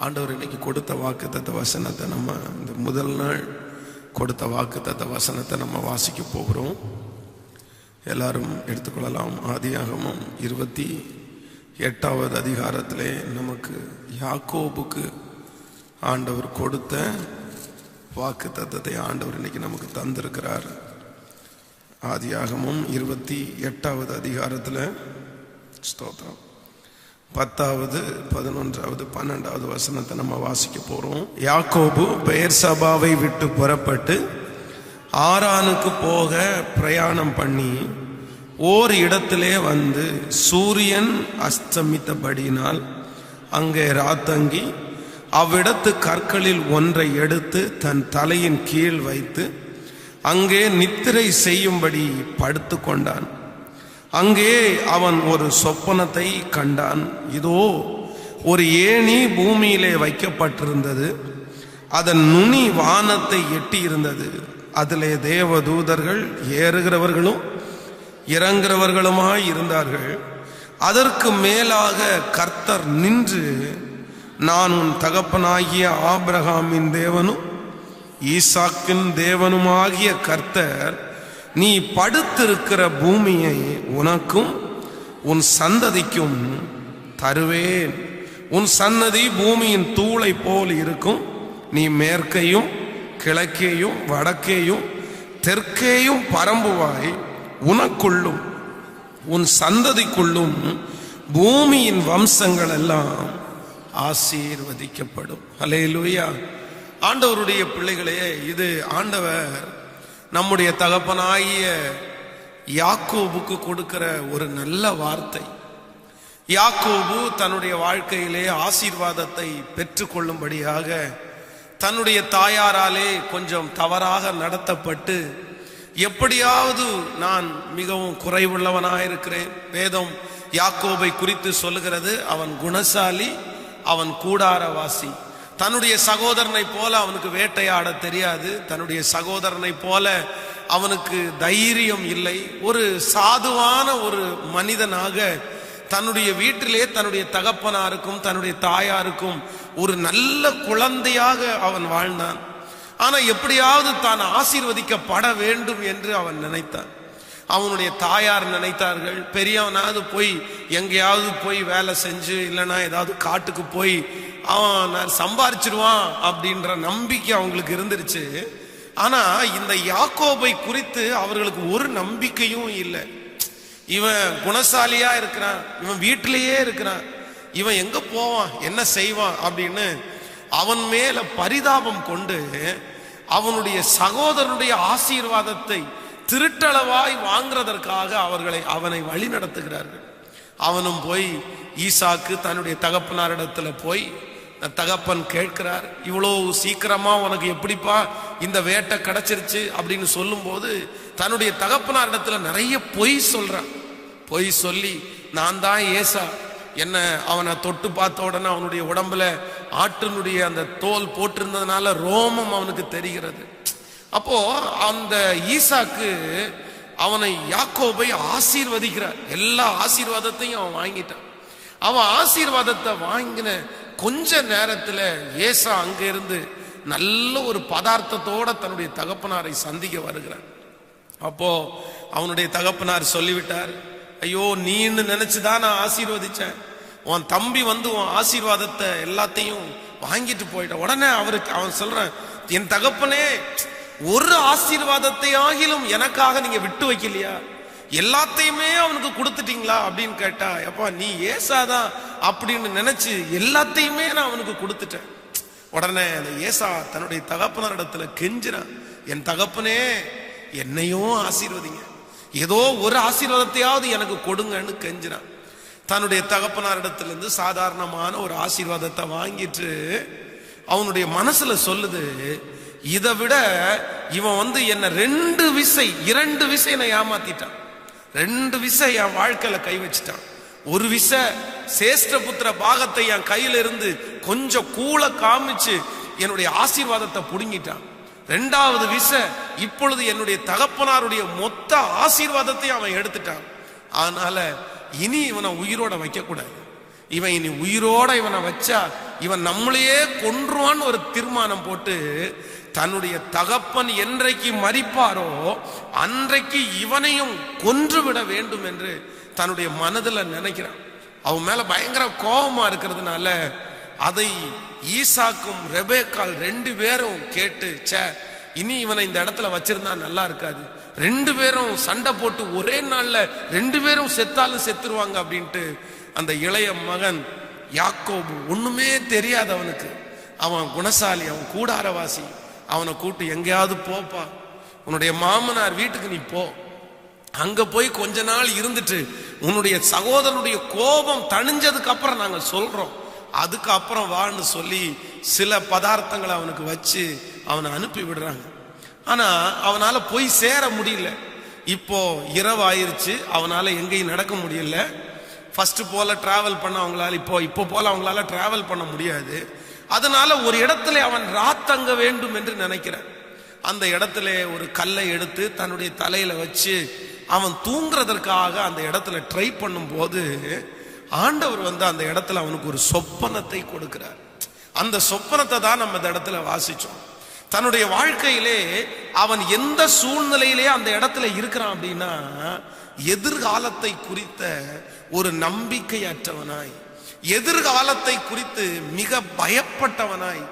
ஆண்டவர் இன்னைக்கு கொடுத்த வாக்குத்தத்த வசனத்தை நம்ம இந்த முதல் நாள் கொடுத்த வாக்குத்தத்த வசனத்தை நம்ம வாசிக்க போகிறோம். எல்லாரும் எடுத்துக்கொள்ளலாம். ஆதியாகமம் 28வது அதிகாரத்திலே நமக்கு யாக்கோபுக்கு ஆண்டவர் கொடுத்த வாக்குத்தத்தத்தை ஆண்டவர் இன்னைக்கு நமக்கு தந்திருக்கிறார். ஆதியாகமம் 28வது அதிகாரத்தில் ஸ்தோத்திரம் 10வது 11வது 12வது வசனத்தை நம்ம வாசிக்க போறோம். யாக்கோபு பெயர்சபாவை விட்டு புறப்பட்டு ஆரானுக்கு போக பிரயாணம் பண்ணி ஓர் இடத்திலே வந்து சூரியன் அஸ்தமித்தபடியினால் அங்கே ராத்தங்கி அவ்விடத்து கற்களில் ஒன்றை எடுத்து தன் தலையின் கீழ் வைத்து அங்கே நித்திரை செய்யும்படி படுத்து கொண்டான். அங்கே அவன் ஒரு சொப்பனத்தை கண்டான். இதோ ஒரு ஏணி பூமியிலே வைக்கப்பட்டிருந்தது, அதன் நுனி வானத்தை எட்டி இருந்தது. அதிலே தேவதூதர்கள் ஏறுகிறவர்களும் இறங்குகிறவர்களுமாய் இருந்தார்கள். அதற்கு மேலாக கர்த்தர் நின்று, நான் உன் தகப்பனாகிய ஆபிரகாமின் தேவனும் ஈசாக்கின் தேவனுமாகிய கர்த்தர், நீ படுத்திருக்கிற பூமியை உனக்கும் உன் சந்ததிக்கும் தருவேன். உன் சன்னதி பூமியின் தூளை போல் இருக்கும். நீ மேற்கையும் கிழக்கேயும் வடக்கேயும் தெற்கேயும் பரம்புவாய். உனக்குள்ளும் உன் சந்ததிக்குள்ளும் பூமியின் வம்சங்கள் எல்லாம் ஆசீர்வதிக்கப்படும். அல்லேலூயா. ஆண்டவருடைய பிள்ளைகளே, இது ஆண்டவர் நம்முடைய தகப்பனாகிய யாக்கோபுக்கு கொடுக்கிற ஒரு நல்ல வார்த்தை. யாக்கோபு தன்னுடைய வாழ்க்கையிலே ஆசீர்வாதத்தை பெற்றுக்கொள்ளும்படியாக தன்னுடைய தாயாராலே கொஞ்சம் தவறாக நடத்தப்பட்டு, எப்படியாவது நான் மிகவும் குறைவுள்ளவனாயிருக்கிறேன். வேதம் யாக்கோபை குறித்து சொல்லுகிறது, அவன் குணசாலி, அவன் கூடாரவாசி. தன்னுடைய சகோதரனை போல அவனுக்கு வேட்டையாட தெரியாது. தன்னுடைய சகோதரனை போல அவனுக்கு தைரியம் இல்லை. ஒரு சாதுவான ஒரு மனிதனாக தன்னுடைய வீட்டிலே தன்னுடைய தகப்பனாருக்கும் தன்னுடைய தாயாருக்கும் ஒரு நல்ல குழந்தையாக அவன் வாழ்ந்தான். ஆனா எப்படியாவது தான் ஆசீர்வதிக்கப்பட வேண்டும் என்று அவன் நினைத்தான். அவனுடைய தாயார் நினைத்தார்கள், பெரியவனாவது போய் எங்கேயாவது போய் வேலை செஞ்சு இல்லைன்னா ஏதாவது காட்டுக்கு போய் அவன் சம்பாரிச்சிருவான் அப்படின்ற நம்பிக்கை அவங்களுக்கு இருந்துருச்சு. ஆனா இந்த யாக்கோபை குறித்து அவர்களுக்கு ஒரு நம்பிக்கையும் இல்லை. இவன் குணசாலியா இருக்கிறான், இவன் வீட்டிலேயே இருக்கிறான், இவன் எங்க போவான், என்ன செய்வான் அப்படின்னு அவன் மேல பரிதாபம் கொண்டு அவனுடைய சகோதரனுடைய ஆசீர்வாதத்தை திருட்டளவாய் வாங்குறதற்காக அவனை வழி நடத்துகிறார்கள். அவனும் போய் ஈசாக்கு தன்னுடைய தகப்பனாரிடத்துல போய் தகப்பன் கேட்கிறார், இவ்வளவு சீக்கிரமா உனக்கு எப்படிப்பா இந்த வேட்டை கிடைச்சிருச்சு அப்படின்னு சொல்லும் போது தன்னுடைய தகப்பனாரிடத்துல நிறைய பொய் சொல்றான். பொய் சொல்லி, நான் தான் ஏசா, என்ன அவனை தொட்டு பார்த்த உடனே அவனுடைய உடம்புல ஆட்டினுடைய அந்த தோல் போட்டிருந்ததுனால ரோமம் அவனுக்கு தெரிகிறது. அப்போ அந்த ஈசாக்கு அவனை யாக்கோபை ஆசீர்வதிக்கிறார். எல்லா ஆசீர்வாதத்தையும் அவன் வாங்கிட்டான். அவன் ஆசீர்வாதத்தை வாங்கின கொஞ்ச நேரத்துல ஏசா அங்க இருந்து நல்ல ஒரு பதார்த்தத்தோட தன்னுடைய தகப்பனாரை சந்திக்க வருகிறான். அப்போ அவனுடைய தகப்பனார் சொல்லிவிட்டார், ஐயோ நீன்னு நினைச்சுதான் நான் ஆசீர்வதிச்சேன், உன் தம்பி வந்து உன் ஆசீர்வாதத்தை எல்லாத்தையும் வாங்கிட்டு போயிட்டான். உடனே அவன் சொல்றான், என் தகப்பனே, ஒரு ஆசீர்வாதத்தை ஆகிலும் எனக்காக நீங்க விட்டு வைக்கலையா, எல்லாத்தையுமே அவனுக்கு கொடுத்துட்டீங்களா அப்படின்னு கேட்டா, அப்பா நீ ஏசாதான் அப்படின்னு நினைச்சு எல்லாத்தையுமே நான் அவனுக்கு கொடுத்துட்டேன். உடனே அந்த ஏசா தன்னுடைய தகப்பனாரிடத்துல கெஞ்சினான், என் தகப்பனே என்னையும் ஆசீர்வதிங்க, ஏதோ ஒரு ஆசீர்வாதத்தையாவது எனக்கு கொடுங்கன்னு கெஞ்சினான். தன்னுடைய தகப்பனாரிடத்துல இருந்து சாதாரணமான ஒரு ஆசீர்வாதத்தை வாங்கிட்டு அவனுடைய மனசுல சொல்லுது, இதை விட இவன் என்ன 2 விசை என்னை ஏமாத்திட்டான், 2 விசை என் வாழ்க்கையில கை வச்சுட்டான். ஒரு விசை சேஷ்டபுத்திர பாகத்தை என் கையில இருந்து கொஞ்சம் கூல காமிச்சு என்னுடைய ஆசீர்வாதத்தை புடுங்கிட்டான். 2வது விசை இப்பொழுது என்னுடைய தகப்பனாருடைய மொத்த ஆசீர்வாதத்தையும் அவன் எடுத்துட்டான். அதனால இனி இவனை உயிரோட வைக்க கூடாது. இவன் இனி உயிரோட இவனை வச்சா இவன் நம்மளையே கொன்றுவான்னு ஒரு தீர்மானம் போட்டு தன்னுடைய தகப்பன் என்றைக்கு மரிப்பாரோ அன்றைக்கு இவனையும் கொன்று விட வேண்டும் என்று தன்னுடைய மனதில் நினைக்கிறான். அவன் மேல பயங்கர கோபமா இருக்கிறதுனால அதை ஈசாக்கும் ரெபேக்கால் 2 பேரும் கேட்டு, இனி இவனை இந்த இடத்துல வச்சிருந்தா நல்லா இருக்காது, 2 பேரும் சண்டை போட்டு ஒரே நாள்ல 2 பேரும் செத்தாலும் செத்துருவாங்க அப்படின்ட்டு அந்த இளைய மகன் யாக்கோபு, ஒண்ணுமே தெரியாது அவனுக்கு, அவன் குணசாலி, அவன் கூடாரவாசி, அவனை கூட்டு எங்கேயாவது போப்பா, உன்னுடைய மாமனார் வீட்டுக்கு நீ போ, அங்க போய் கொஞ்ச நாள் இருந்துட்டு உன்னுடைய சகோதரனுடைய கோபம் தணிஞ்சதுக்கு அப்புறம் நாங்க சொல்றோம், அதுக்கப்புறம் வான்னு சொல்லி சில பதார்த்தங்களை அவனுக்கு வச்சு அவனை அனுப்பி விடுறாங்க. ஆனா அவனால போய் சேர முடியல. இப்போ இரவு ஆயிருச்சு, அவனால எங்கேயும் நடக்க முடியல. ஃபர்ஸ்ட் போல டிராவல் பண்ண அவங்களால இப்போ போல அவங்களால டிராவல் பண்ண முடியாது. அதனால ஒரு இடத்துல அவன் ராத்தங்க வேண்டும் என்று நினைக்கிறான். அந்த இடத்துல ஒரு கல்லை எடுத்து தன்னுடைய தலையில வச்சு அவன் தூங்குறதற்காக அந்த இடத்துல ட்ரை பண்ணும் போது ஆண்டவர் அந்த இடத்துல அவனுக்கு ஒரு சொப்பனத்தை கொடுக்கிறார். அந்த சொப்பனத்தை தான் நம்ம இந்த இடத்துல வாசிச்சோம். தன்னுடைய வாழ்க்கையிலே அவன் எந்த சூழ்நிலையிலே அந்த இடத்துல இருக்கிறான் அப்படின்னா, எதிர்காலத்தை குறித்த ஒரு நம்பிக்கையற்றவனாய், எதிர்காலத்தை குறித்து மிக பயப்பட்டவனாய்.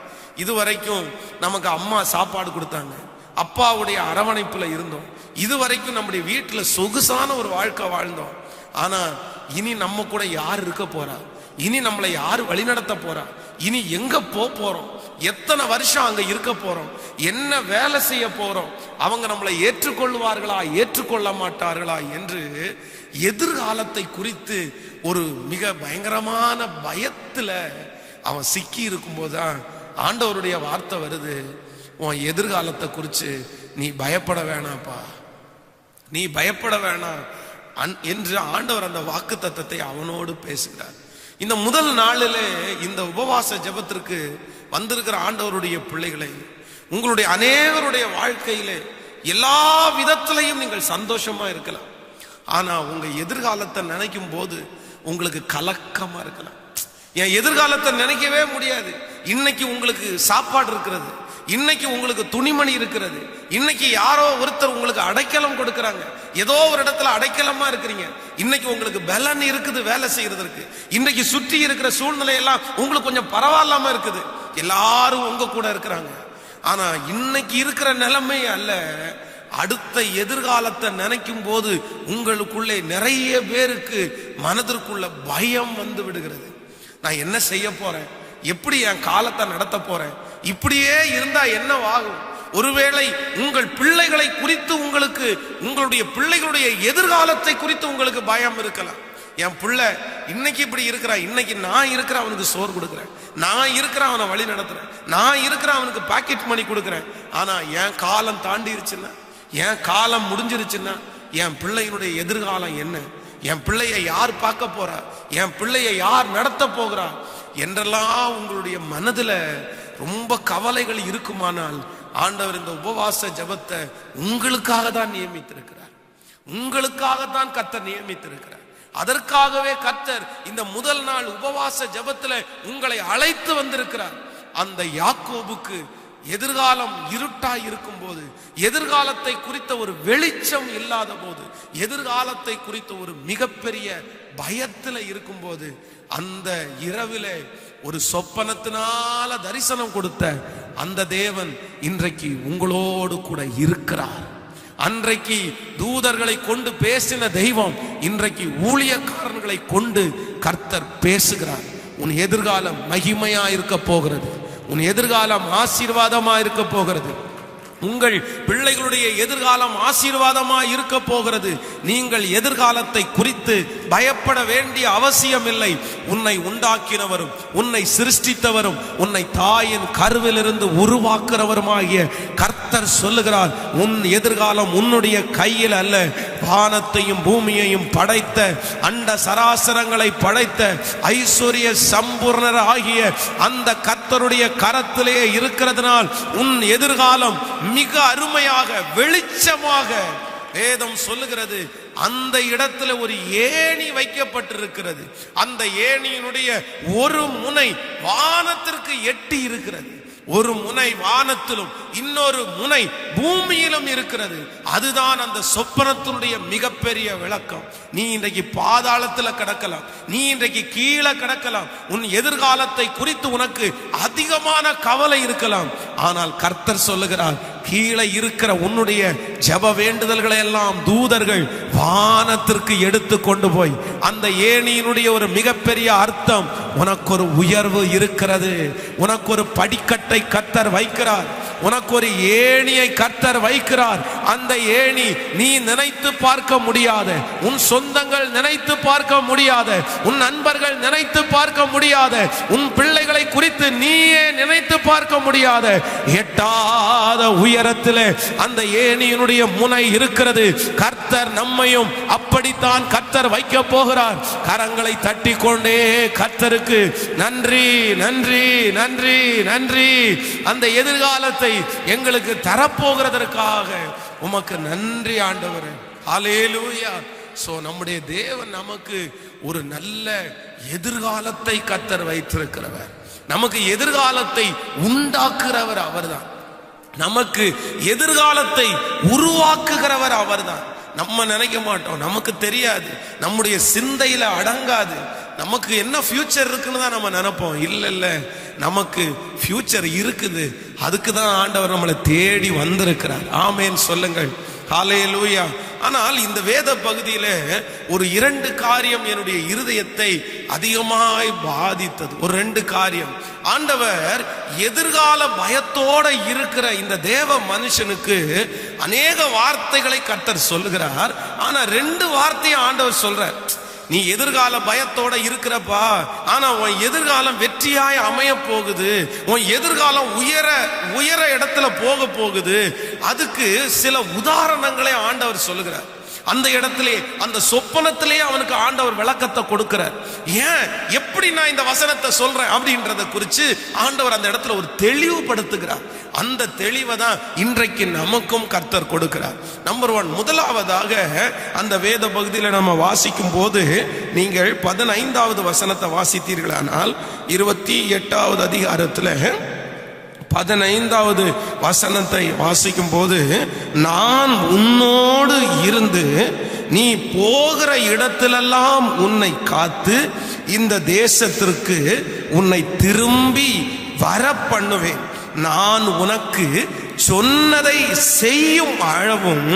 இதுவரைக்கும் நமக்கு அம்மா சாப்பாடு கொடுத்தாங்க, அப்பாவுடைய அரவணைப்புல இருந்தோம், இதுவரைக்கும் நம்முடைய வீட்டுல சொகுசான ஒரு வாழ்க்கை வாழ்ந்தோம். ஆனா இனி நம்ம கூட யார் இருக்க போறா, இனி நம்மளை யார் வழிநடத்த போறா, இனி எங்க போறோம், எத்தனை வருஷம் அங்க இருக்க போறோம், என்ன வேலை செய்ய போறோம், அவங்க நம்மளை ஏற்றுக்கொள்வார்களா ஏற்றுக்கொள்ள மாட்டார்களா என்று எதிர்காலத்தை குறித்து ஒரு மிக பயங்கரமான பயத்துல அவன் சிக்கி இருக்கும் போதுதான் ஆண்டவருடைய வார்த்தை வருது, உன் எதிர்காலத்தை குறித்து நீ பயப்பட வேணாப்பா, நீ பயப்பட வேணாம் என்று ஆண்டவர் அந்த வாக்கு தத்தத்தை அவனோடு பேசுகிறார். இந்த முதல் நாளிலே இந்த உபவாச ஜெபத்திற்கு வந்திருக்கிற ஆண்டவருடைய பிள்ளைகளை, உங்களுடைய அநேகருடைய வாழ்க்கையிலே எல்லா விதத்திலையும் நீங்கள் சந்தோஷமா இருக்கலாம். ஆனா உங்க எதிர்காலத்தை நினைக்கும் போது உங்களுக்கு கலக்கமா இருக்கலாம். என் எதிர்காலத்தை நினைக்கவே முடியாது. இன்னைக்கு உங்களுக்கு சாப்பாடு இருக்கிறது, இன்னைக்கு உங்களுக்கு துணிமணி இருக்கிறது, இன்னைக்கு யாரோ ஒருத்தர் உங்களுக்கு அடைக்கலம் கொடுக்கறாங்க, ஏதோ ஒரு இடத்துல அடைக்கலமா இருக்கிறீங்க, இன்னைக்கு உங்களுக்கு பலன் இருக்குது வேலை செய்யறதற்கு, இன்னைக்கு சுற்றி இருக்கிற சூழ்நிலை எல்லாம் உங்களுக்கு கொஞ்சம் பரவாயில்லாம இருக்குது, எல்லாரும் உங்க கூட இருக்கிறாங்க. ஆனா இன்னைக்கு இருக்கிற நிலைமை அல்ல, அடுத்த எதிர்காலத்தை நினைக்கும் போது உங்களுக்குள்ளே நிறைய பேருக்கு மனதிற்குள்ள பயம் வந்து விடுகிறது. நான் என்ன செய்ய போறேன், எப்படி என் காலத்தை நடத்த போறேன், இப்படியே இருந்தா என்னவாகும்? ஒருவேளை உங்கள் பிள்ளைகளை குறித்து உங்களுக்கு, உங்களுடைய பிள்ளைகளுடைய எதிர்காலத்தை குறித்து உங்களுக்கு பயம் இருக்கலாம். என் பிள்ளை இன்னைக்கு இப்படி இருக்கிறான், இன்னைக்கு நான் இருக்கிற அவனுக்கு சோறு கொடுக்குறேன், நான் இருக்கிற அவனை வழி நடத்துறேன், நான் இருக்கிற அவனுக்கு பாக்கெட் மணி கொடுக்குறேன், ஆனா என் காலம் தாண்டிருச்சுன்னா, என் காலம் முடிஞ்சிருச்சுன்னா என் பிள்ளையினுடைய எதிர்காலம் என்ன, என் பிள்ளையை யார் பார்க்க போறா, என் பிள்ளையை யார் நடத்த போகிறா என்றெல்லாம் உங்களுடைய மனதுல ரொம்ப கவலைகள் இருக்குமானால் ஆண்டவர் இந்த உபவாச ஜெபத்தை உங்களுக்காக தான் நியமித்திருக்கிறார், உங்களுக்காகத்தான் கர்த்தர் நியமித்திருக்கிறார். அதற்காகவே கர்த்தர் இந்த முதல் நாள் உபவாச ஜெபத்துல உங்களை அழைத்து வந்திருக்கிறார். அந்த யாக்கோபுக்கு எதிர்காலம் இருட்டாய் இருக்கும் போது, எதிர்காலத்தை குறித்த ஒரு வெளிச்சம் இல்லாத போது, எதிர்காலத்தை குறித்த ஒரு மிகப்பெரிய பயத்துல இருக்கும் போது, அந்த இரவிலே ஒரு சொப்பனத்தினால தரிசனம் கொடுத்த அந்த தேவன் இன்றைக்கு உங்களோடு கூட இருக்கிறார். அன்றைக்கு தூதர்களை கொண்டு பேசின தெய்வம் இன்றைக்கு ஊழியக்காரர்களை கொண்டு கர்த்தர் பேசுகிறார். உன் எதிர்காலம் மகிமையா இருக்க போகிறது, உன் எதிர்காலம் ஆசீர்வாதமா இருக்க போகிறது, உங்கள் பிள்ளைகளுடைய எதிர்காலம் ஆசீர்வாதமா இருக்க போகிறது. நீங்கள் எதிர்காலத்தை குறித்து பயப்பட வேண்டிய அவசியம் இல்லை. உன்னை உண்டாக்கினவரும் உன்னை சிருஷ்டித்தவரும் உன்னை தாயின் கருவிலிருந்து உருவாக்குறவருமாகிய கர்த்தர் சொல்லுகிறார், உன் எதிர்காலம் உன்னுடைய கையில் அல்ல, வானத்தையும் பூமியையும் படைத்த, அண்ட சராசரங்களை படைத்த ஐஸ்வர்ய சம்பூர்ணர் ஆகிய அந்த கர்த்தருடைய கரத்திலே இருக்கிறதுனால் உன் எதிர்காலம் மிக அருமையாக வெளிச்சமாக வேதம் சொல்லுகிறது. அந்த இடத்துல ஒரு ஏணி வைக்கப்பட்டிருக்கிறது. அந்த ஏணியினுடைய ஒரு முனை வானத்திற்கு எட்டி இருக்கிறது. ஒரு முனை வானத்திலும் இன்னொரு முனை பூமியிலும் இருக்கிறது. அதுதான் அந்த சொப்பனத்தினுடைய மிகப்பெரிய விளக்கம். நீ இன்றைக்கு பாதாளத்துல கிடக்கலாம், நீ இன்றைக்கு கீழே கிடக்கலாம், உன் எதிர்காலத்தை குறித்து உனக்கு அதிகமான கவலை இருக்கலாம். ஆனால் கர்த்தர் சொல்லுகிறார், கீழே இருக்கிற உன்னுடைய ஜெப வேண்டுதல்களை எல்லாம் தூதர்கள் வானத்திற்கு எடுத்து கொண்டு போய் அந்த ஏணியினுடைய ஒரு மிகப்பெரிய அர்த்தம், உனக்கு ஒரு உயர்வு இருக்கிறது, உனக்கு ஒரு படிக்கட்டை கர்த்தர் வைக்கிறார், உனக்கு ஒரு ஏணியை கர்த்தர் வைக்கிறார். அந்த ஏணி நீ நினைத்து பார்க்க முடியாத, உன் சொந்தங்கள் நினைத்து பார்க்க முடியாத, உன் நண்பர்கள் நினைத்து பார்க்க முடியாத, உன் பிள்ளைகளை குறித்து நீயே நினைத்து பார்க்க முடியாத எட்டாத உயரத்தில் அந்த ஏணியினுடைய முனை இருக்கிறது. கர்த்தர் நம்மையும் அப்படித்தான் கர்த்தர் வைக்க போகிறார். கரங்களை தட்டி கொண்டே கர்த்தருக்கு நன்றி நன்றி நன்றி நன்றி, அந்த எதிர்காலத்தை எங்களுக்கு தரப்போகிறதற்காக உமக்கு நன்றி ஆண்டவரே. ஹல்லேலூயா. சோ நம்முடைய தேவன் நமக்கு ஒரு நல்ல எதிர்காலத்தை கர்த்தர் வைத்திருக்கிறவர். நமக்கு எதிர்காலத்தை உண்டாக்குறவர் அவர்தான். நமக்கு எதிர்காலத்தை உருவாக்குகிறவர் அவர்தான். நம்ம நினைக்க மாட்டோம், நமக்கு தெரியாது, நம்முடைய சிந்தையில அடங்காது. நமக்கு என்ன ஃபியூச்சர் இருக்குன்னு தான் நம்ம நினைப்போம். இல்ல, நமக்கு ஃபியூச்சர் இருக்குது. அதுக்கு தான் ஆண்டவர் நம்மளை தேடி வந்திருக்கிறார். ஆமேன் சொல்லுங்கள். ஹல்லேலூயா. ஆனால் இந்த வேத பகுதியில ஒரு 2 காரியம் என்னுடைய இருதயத்தை அதிகமாய் பாதித்தது. ஒரு 2 காரியம். ஆண்டவர் எதிர்கால பயத்தோட இருக்கிற இந்த தேவ மனுஷனுக்கு அநேக வார்த்தைகளை கர்த்தர் சொல்லுகிறார். ஆனா 2 வார்த்தையை ஆண்டவர் சொல்றார். நீ எதிர்கால பயத்தோட இருக்கிறப்பா, ஆனா உன் எதிர்காலம் வெற்றியாய் அமைய போகுது, உன் எதிர்காலம் உயர இடத்துல போக போகுது. அதுக்கு சில உதாரணங்களை ஆண்டவர் சொல்லுகிறார். அந்த இடத்திலே, அந்த சொப்பனத்திலே அவனுக்கு ஆண்டவர் விளக்கத்தை கொடுக்கிறார். ஏன், எப்படி நான் இந்த வசனத்தை சொல்றேன் அப்படின்றத குறித்து ஆண்டவர் அந்த இடத்துல ஒரு தெளிவுபடுத்துகிறார். அந்த தெளிவை தான் இன்றைக்கு நமக்கும் கர்த்தர் கொடுக்கிறார். நம்பர் 1, முதலாவதாக அந்த வேத பகுதியில் நம்ம வாசிக்கும் போது, நீங்கள் 15வது வசனத்தை வாசித்தீர்களானால் 28வது அதிகாரத்தில் 15வது வசனத்தை வாசிக்கும் போது, நான் உன்னோடு இருந்து நீ போகிற இடத்திலெல்லாம் உன்னை காத்து இந்த தேசத்திற்கு உன்னை திரும்பி வர பண்ணுவேன், நான் உனக்கு சொன்னதை செய்யும் அளவும்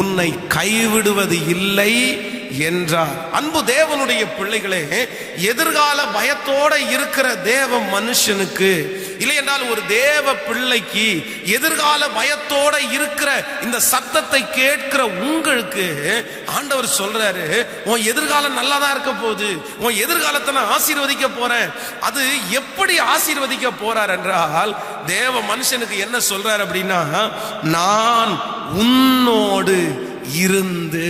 உன்னை கைவிடுவது இல்லை என்றார். அன்பு தேவனுடைய பிள்ளைகளே, எதிர்கால பயத்தோட இருக்கிற தேவ மனுஷனுக்கு, இல்லை என்றால் ஒரு தேவ பிள்ளைக்கு, எதிர்கால பயத்தோட இருக்கிற இந்த சத்தத்தை கேட்கிற உங்களுக்கு ஆண்டவர் சொல்றாரு, உன் எதிர்காலம் நல்லா தான் இருக்க போகுது, உன் எதிர்காலத்தை நான் ஆசீர்வதிக்க போறேன். அது எப்படி ஆசீர்வதிக்க போறார் என்றால், தேவ மனுஷனுக்கு என்ன சொல்றார் அப்படின்னா, நான் உன்னோடு இருந்து,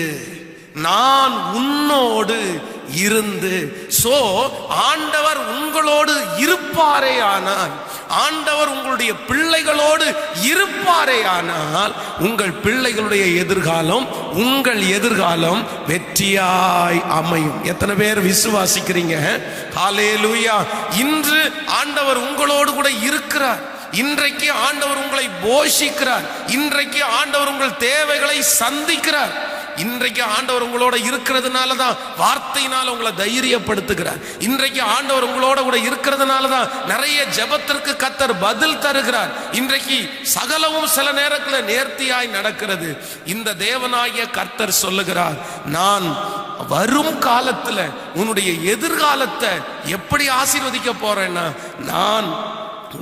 நான் உன்னோடு இருந்து. சோ ஆண்டவர் உங்களோடு இருப்பாரே ஆனால், ஆண்டவர் உங்களுடைய பிள்ளைகளோடு இருப்பாரே ஆனால், உங்கள் பிள்ளைகளுடைய எதிர்காலம், உங்கள் எதிர்காலம் வெற்றியாய் அமையும். எத்தனை பேர் விசுவாசிக்கிறீங்க? ஹல்லேலூயா. இன்று ஆண்டவர் உங்களோடு கூட இருக்கிறார். இன்றைக்கு ஆண்டவர் உங்களை போஷிக்கிறார். இன்றைக்கு ஆண்டவர் உங்கள் தேவைகளை சந்திக்கிறார். இன்றைக்கு ஆண்டவர் உங்களோட இருக்கிறதுனால தான் வார்த்தையினால உங்களை தைரியப்படுத்துகிறார். இன்றைக்கு ஆண்டவர் உங்களோட கூட இருக்கிறதுனால தான் நிறைய ஜெபத்திற்கு கர்த்தர் பதில் தருகிறார். இன்றைக்கு சகலமும் சில நேரத்தில் நேர்த்தியாய் நடக்கிறது. இந்த தேவனாகிய கர்த்தர் சொல்லுகிறார், நான் வரும் காலத்துல உன்னுடைய எதிர்காலத்தை எப்படி ஆசீர்வதிக்க போறேன்னா, நான்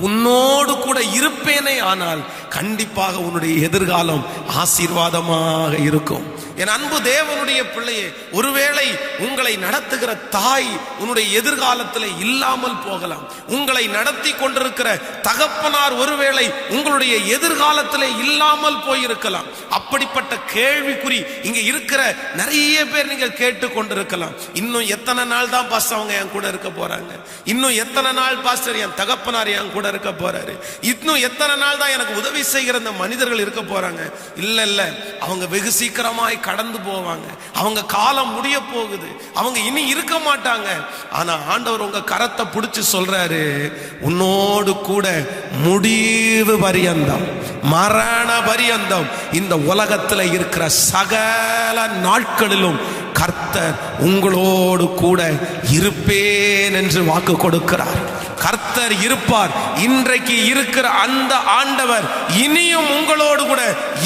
உன்னோடு கூட இருப்பேனே ஆனால் கண்டிப்பாக உன்னுடைய எதிர்காலம் ஆசீர்வாதமாக இருக்கும். என் அன்பு தேவனுடைய பிள்ளையே, ஒருவேளை உங்களை நடத்துகிற தாய் உன்னுடைய எதிர்காலத்தில் இல்லாமல் போகலாம். உங்களை நடத்தி கொண்டிருக்கிற தகப்பனார் ஒருவேளை உங்களுடைய எதிர்காலத்தில் இல்லாமல் போயிருக்கலாம். அப்படிப்பட்ட கேள்விக்குறி இங்க இருக்கிற நிறைய பேர் நீங்கள் கேட்டு கொண்டிருக்கலாம். இன்னும் எத்தனை நாள் தான் பாஸ்டர் அவங்க என் கூட இருக்க போறாங்க? இன்னும் எத்தனை நாள் பாஸ்டர் என் தகப்பனார் என் கூட இருக்க போறாரு? இன்னும் எத்தனை நாள் தான் எனக்கு உதவி உதவி செய்கிற அந்த மனிதர்கள் இருக்க போறாங்க. இல்ல, அவங்க வெகு சீக்கிரமாய் கடந்து போவாங்க. அவங்க காலம் முடிய போகுது, அவங்க இனி இருக்க மாட்டாங்க. ஆனா ஆண்டவர் உங்க கரத்தை பிடிச்சு சொல்றாரு, உன்னோடு கூட முடிவு பரியந்தம், மரண பரியந்தம், இந்த உலகத்துல இருக்கிற சகல நாட்களிலும் கர்த்தர் உங்களோடு கூட இருப்பேன் என்று வாக்கு கொடுக்கிறார். கர்த்தர் இருப்பார். இன்றைக்கு இருக்கிற அந்த ஆண்டவர் இனியும் உங்களோடு கூட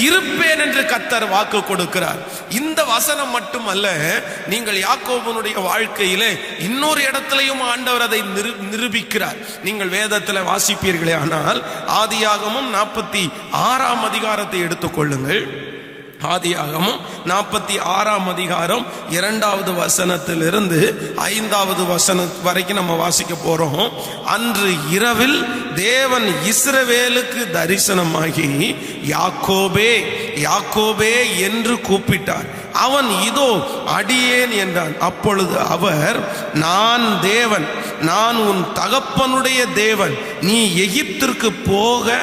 இருப்பேன் என்று கர்த்தர் வாக்கு கொடுக்கிறார். இந்த வசனம் மட்டுமல்ல, நீங்கள் யாக்கோபனுடைய வாழ்க்கையிலே இன்னொரு இடத்திலையும் ஆண்டவர் அதை நிரூபிக்கிறார். நீங்கள் வேதத்தில் வாசிப்பீர்களே ஆனால் ஆதியாகமம் 46ஆம் அதிகாரத்தை எடுத்துக்கொள்ளுங்கள். ஆதியாகமம் 46ஆம் அதிகாரம் 2வது வசனத்திலிருந்து 5வது வசனம் வரைக்கும் நம்ம வாசிக்க போறோம். அன்று இரவில் தேவன் இஸ்ரவேலுக்கு தரிசனமாகி யாக்கோபே யாக்கோபே என்று கூப்பிட்டார். அவன் இதோ அடியேன் என்றான். அப்பொழுது அவர், நான் தேவன், நான் உன் தகப்பனுடைய தேவன், நீ எகிப்திற்கு போக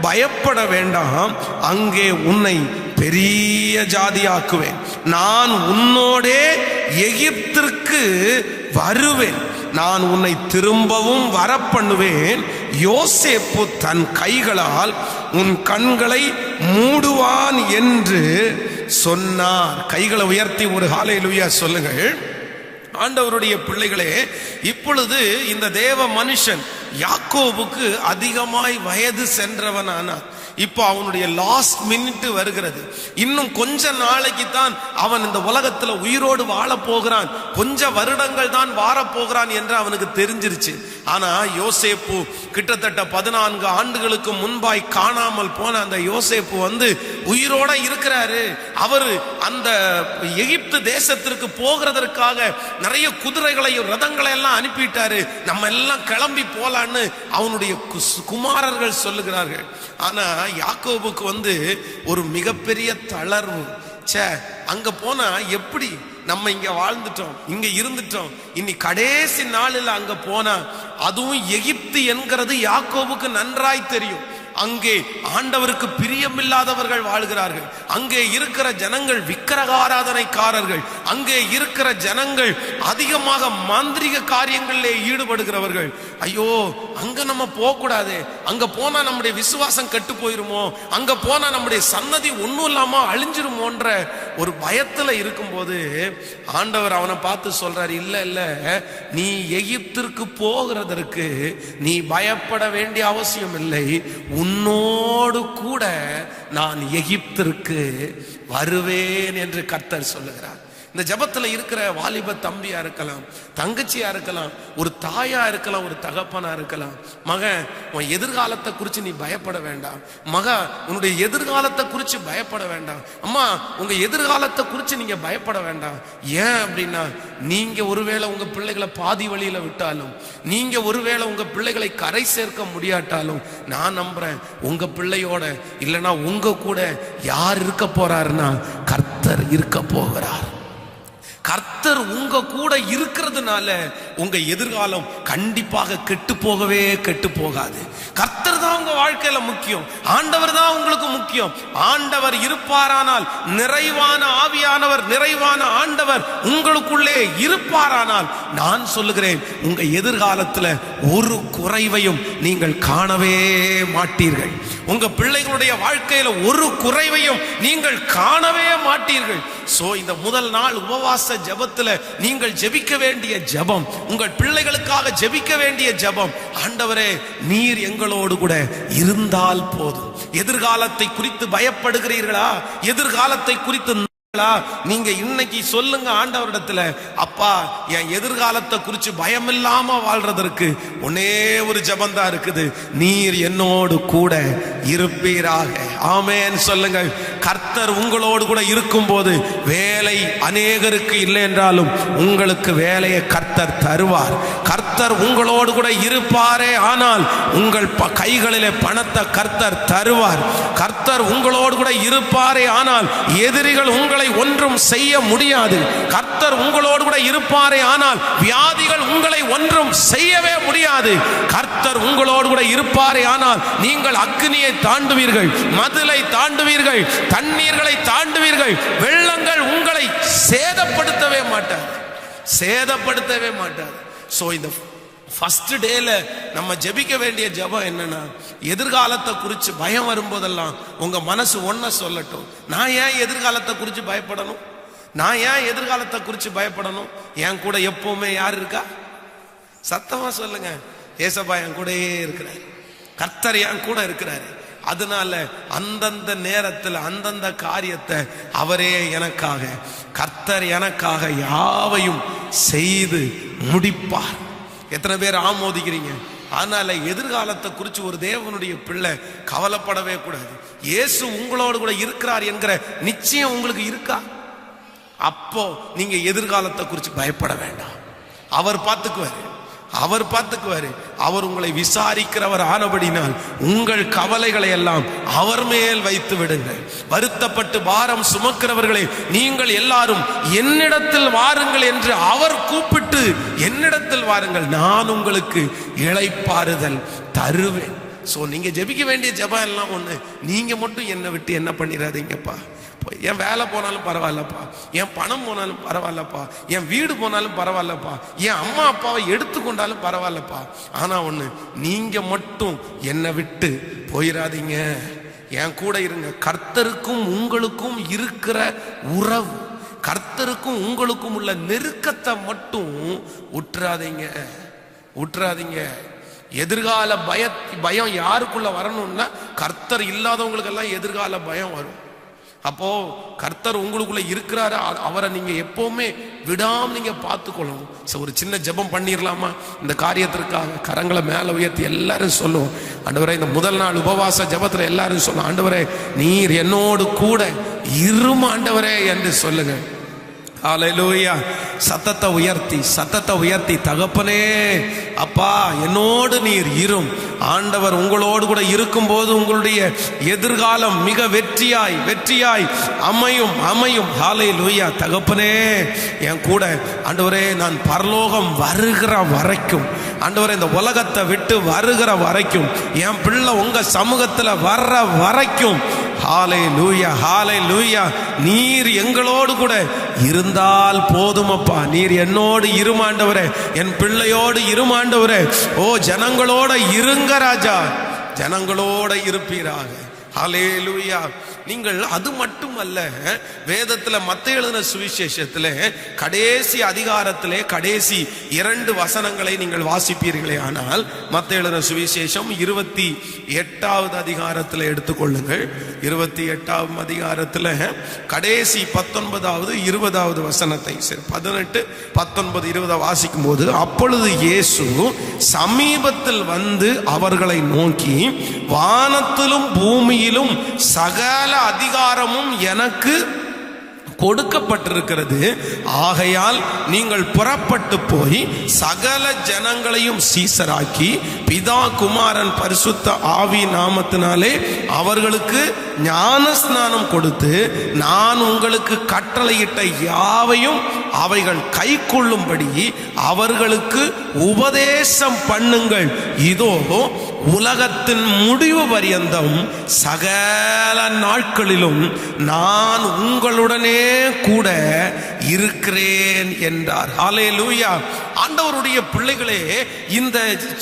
பயப்பட வேண்டாம், அங்கே உன்னை பெரிய ஜாதியாக்குவேன், நான் உன்னோடே எகிப்திற்கு வருவேன், நான் உன்னை திரும்பவும் வரப்பண்ணுவேன், யோசேப்பு தன் கைகளால் உன் கண்களை மூடுவான் என்று சொன்னார். கைகளை உயர்த்தி ஒரு ஹல்லேலூயா சொல்லுங்கள். ஆண்டவருடைய பிள்ளைகளே, இப்பொழுது இந்த தேவ மனுஷன் யாக்கோபுக்கு அதிகமாய் வயது சென்றவனானார். இப்போ அவனுடைய லாஸ்ட் மினிட் வருகிறது. இன்னும் கொஞ்ச நாளைக்கு தான் அவன் இந்த உலகத்துல உயிரோடு வாழ போகிறான், கொஞ்ச வருடங்கள் தான் வாரப்போகிறான் என்று அவனுக்கு தெரிஞ்சிருச்சு. ஆனா யோசேப்பு கிட்டத்தட்ட 14 ஆண்டுகளுக்கு முன்பாய் காணாமல் போன அந்த யோசேப்பு உயிரோட இருக்கிறாரு. அவரு அந்த எகிப்து தேசத்திற்கு போகிறதற்காக நிறைய குதிரைகளையும் ரதங்களை எல்லாம் அனுப்பிட்டாரு. நம்ம எல்லாம் கிளம்பி போலான்னு அவனுடைய குமாரர்கள் சொல்லுகிறார்கள். ஆனா யாக்கோபுக்கு ஒரு மிகப்பெரிய தளர்வு. அங்க போனா எப்படி, நம்ம இங்க வாழ்ந்துட்டோம், இங்க இருந்துட்டோம், இனி கடைசி நாளில் அங்க போனா, அதுவும் எகிப்து என்கிறது யாக்கோபுக்கு நன்றாய் தெரியும். அங்கே ஆண்டவருக்கு பிரியமில்லாதவர்கள் வாழ்கிறார்கள். அங்கே இருக்கிற ஜனங்கள் விக்கிரக ஆராதனைக்காரர்கள். அங்கே இருக்கிற ஜனங்கள் அதிகமாக மாந்திரிக காரியங்களிலே ஈடுபடுகிறவர்கள். ஐயோ, அங்க நம்ம போக கூடாது, அங்க போனா நம்முடைய விசுவாசம் கெட்டு போயிருமோ, அங்க போனா நம்முடைய சன்னதி ஒன்னும் இல்லாம அழிஞ்சிருமோன்ற ஒரு பயத்துல இருக்கும்போது ஆண்டவர் அவனை பார்த்து சொல்றாரு, இல்ல, நீ எகிப்திற்கு போகிறதற்கு நீ பயப்பட வேண்டிய அவசியம் இல்லை, உன்னோடு கூட நான் எகிப்திற்கு வருவேன் என்று கர்த்தர் சொல்லுகிறார். இந்த ஜபத்துல இருக்கிற வாலிப தம்பியா இருக்கலாம், தங்கச்சியா இருக்கலாம், ஒரு தாயா இருக்கலாம், ஒரு தகப்பனா இருக்கலாம். மகன், உன் எதிர்காலத்தை குறித்து நீ பயப்பட வேண்டாம். உன்னுடைய எதிர்காலத்தை குறித்து பயப்பட வேண்டாம். அம்மா, உங்க எதிர்காலத்தை குறித்து நீங்க பயப்பட வேண்டாம். ஏன் அப்படின்னா, நீங்க ஒருவேளை உங்க பிள்ளைகளை பாதி வழியில விட்டாலும், நீங்க ஒருவேளை உங்க பிள்ளைகளை கரை சேர்க்க முடியாட்டாலும், நான் நம்புறேன் உங்க பிள்ளையோட இல்லைன்னா உங்க கூட யார் இருக்க போறாருன்னா கர்த்தர் இருக்க போகிறார். கர்த்தர் உங்க கூட இருக்கிறதுனால உங்க எதிர்காலம் கண்டிப்பாக கெட்டு போகாது. கர்த்தர் தான் உங்க வாழ்க்கையில முக்கியம். ஆண்டவர் தான் உங்களுக்கு முக்கியம். ஆண்டவர் இருப்பாரானால், நிறைவான ஆவியானவர், நிறைவான ஆண்டவர் உங்களுக்குள்ளே இருப்பாரானால், நான் சொல்லுகிறேன், உங்க எதிர்காலத்துல ஒரு குறைவையும் நீங்கள் காணவே மாட்டீர்கள். உங்க பிள்ளைகளுடைய வாழ்க்கையில ஒரு குறைவையும் நீங்கள் காணவே மாட்டீர்கள். சோ இந்த முதல் நாள் உபவாச ஜெபத்துல நீங்கள் ஜெபிக்க வேண்டிய ஜெபம், உங்கள் பிள்ளைகளுக்காக ஜெபிக்க வேண்டிய ஜெபம், ஆண்டவரே நீர் எங்களோடு கூட இருந்தால் போதும். எதிர்காலத்தை குறித்து பயப்படுகிறீர்களா? எதிர்காலத்தை குறித்து நீங்க இன்னைக்கு சொல்லுங்க ஆண்டவரிடத்துல, அப்பா, என் எதிர்காலத்தை குறித்து பயம் இல்லாம வாழ்றதற்கு ஒன்னே ஒரு ஜெபம் தான் இருக்குது, நீர் என்னோடு கூட இருப்பீராக. ஆமென் சொல்லுங்க. கர்த்தர் உங்களோடு கூட இருக்கும் போது வேலை அநேகருக்கு இல்லை என்றாலும் உங்களுக்கு வேலையை கர்த்தர் தருவார். கர்த்தர் உங்களோடு கூட இருப்பாரே ஆனால் உங்கள் கைகளிலே பணத்தை கர்த்தர் தருவார். கர்த்தர் உங்களோடு கூட இருப்பாரே ஆனால் எதிரிகள் உங்களை ஒன்றும் செய்ய முடியாது. கர்த்தர் உங்களோடு கூட இருப்பாரே ஆனால் வியாதிகள் உங்களை ஒன்றும் ஒன்றும் செய்யவே முடியாது. கர்த்தர் உங்களோடு கூட இருப்பாரே ஆனால் நீங்கள் அக்னியை தாண்டுவீர்கள், மதிலை தாண்டுவீர்கள், தண்ணீர்களை தாண்டுவீர்கள். வெள்ளங்கள் உங்களை சேதப்படுத்தவே மாட்டாது. சோ இந்த ஃபர்ஸ்ட் டேல நம்ம ஜெபிக்க வேண்டிய ஜெபம் என்னன்னா, எதிர்காலத்தை குறித்து பயம் வரும்போதெல்லாம் உங்க மனசு ஒன்ன சொல்லட்டும், நான் ஏன் எதிர்காலத்தை குறித்து பயப்படணும்? என் கூட எப்பவுமே யார் இருக்கா? சத்தமா சொல்லுங்க. ஏசப்பா என் கூடயே இருக்கிறார், கர்த்தர் என் கூட இருக்கிறாரு. அதனால அந்தந்த நேரத்தில் அந்தந்த காரியத்தை அவரே எனக்காக, கர்த்தர் எனக்காக யாவையும் செய்து முடிப்பார். எத்தனை பேர் ஆமோதிக்கிறீங்க? அதனால எதிர்காலத்தை குறித்து ஒரு தேவனுடைய பிள்ளை கவலைப்படவே கூடாது. இயேசு உங்களோடு கூட இருக்கிறார் என்கிற நிச்சயம் உங்களுக்கு இருக்கா? அப்போ நீங்க எதிர்காலத்தை குறித்து பயப்பட வேண்டாம். அவர் பார்த்துக்குவாரு. அவர் உங்களை விசாரிக்கிறவர் ஆனபடினால் உங்கள் கவலைகளை எல்லாம் அவர் மேல் வைத்து விடுங்கள். வருத்தப்பட்டு பாரம் சுமக்கிறவர்களே, நீங்கள் எல்லாரும் என்னிடத்தில் வாருங்கள் என்று அவர் கூப்பிட்டு என்னிடத்தில் வாருங்கள், நான் உங்களுக்கு இளைப்பாறுதல் தருவேன். சோ நீங்க ஜெபிக்க வேண்டிய ஜெபம் எல்லாம் ஒண்ணு, நீங்க மட்டும் என்னை விட்டு என்ன பண்ணிடாதீங்கப்பா. என் வேலை போனாலும் பரவாயில்லப்பா, என் பணம் போனாலும் பரவாயில்லப்பா, என் வீடு போனாலும் பரவாயில்லப்பா, என் அம்மா அப்பாவை எடுத்துக்கொண்டாலும் பரவாயில்லப்பா. ஆனா ஒண்ணு, நீங்க மட்டும் என்னை விட்டு போயிடாதீங்க, என் கூட இருங்க. கர்த்தருக்கும் உங்களுக்கும் இருக்கிற உறவு, கர்த்தருக்கும் உங்களுக்கும் உள்ள நெருக்கத்தை மட்டும் உற்றாதீங்க. எதிர்கால பயம் யாருக்குள்ள வரணும்னா, கர்த்தர் இல்லாதவங்களுக்கு எல்லாம் எதிர்கால பயம் வரும். அப்போ கர்த்தர் உங்களுக்குள்ள இருக்கிறாரு, அவரை நீங்க எப்பவுமே விடாம நீங்க பார்த்துக்கொள்ளணும். ஒரு சின்ன ஜெபம் பண்ணிடலாமா? இந்த காரியத்திற்காக கரங்களை மேல உயர்த்தி எல்லாரும் சொல்லுவோம். ஆண்டவரே, இந்த முதல் நாள் உபவாச ஜெபத்துல எல்லாரும் சொல்லுவோம், ஆண்டவரே நீர் என்னோடு கூட இரும் ஆண்டவரே என்று சொல்லுங்க. ஹல்லேலூயா. சத்தத்தை உயர்த்தி தகப்பனே அப்பா என்னோடு நீர் இரும். ஆண்டவர் உங்களோடு கூட இருக்கும் போது உங்களுடைய எதிர்காலம் மிக வெற்றியாய் அமையும். ஹல்லேலூயா. தகப்பனே என் கூட ஆண்டவரே, நான் பரலோகம் வருகிற வரைக்கும், ஆண்டவரே இந்த உலகத்தை விட்டு வருகிற வரைக்கும், என் பிள்ளை உங்க சமூகத்துல வர்ற வரைக்கும், ஹல்லேலூயா, நீர் எங்களோடு கூட இருந்தால் போதுமப்பா. நீர் என்னோடு இருமாண்டவரே, என் பிள்ளையோடு இருமாண்டவரே. ஓ ஜனங்களோட இருங்க ராஜா, ஜனங்களோட இருப்பீராக. ஹல்லேலூயா. நீங்கள் அது மட்டுமல்ல, வேதத்துல மத்தேயு எழுதின சுவிசேஷத்திலே கடைசி அதிகாரத்திலே கடைசி 2 வசனங்களை நீங்கள் வாசிப்பீர்களே ஆனால், மத்தேயு எழுதின சுவிசேஷம் 28வது அதிகாரத்தில் எடுத்துக்கொள்ளுங்கள். 28ஆம் அதிகாரத்தில் கடைசி 19வது 20வது வசனத்தை 18, 19, 20 வாசிக்கும் போது, அப்பொழுது இயேசு சமீபத்தில் வந்து அவர்களை நோக்கி, வானத்திலும் பூமியிலும் சகல அதிகாரமும் எனக்கு கொடுக்கப்பட்டிருக்கிறது. ஆகையால் நீங்கள் புறப்பட்டு போய் சகல ஜனங்களையும் சீசராக்கி, பிதா குமாரன் பரிசுத்த ஆவி நாமத்தினாலே அவர்களுக்கு ஞான ஸ்நானம் கொடுத்து, நான் உங்களுக்கு கட்டளையிட்ட யாவையும் அவைகள் கை கொள்ளும்படி அவர்களுக்கு உபதேசம் பண்ணுங்கள். இதோ உலகத்தின் முடிவு பரியந்தம் சகல நாட்களிலும் நான் உங்களுடனே கூட இருக்கிறேன் என்றார். ஹல்லேலூயா. ஆண்டவருடைய பிள்ளைகளே, இந்த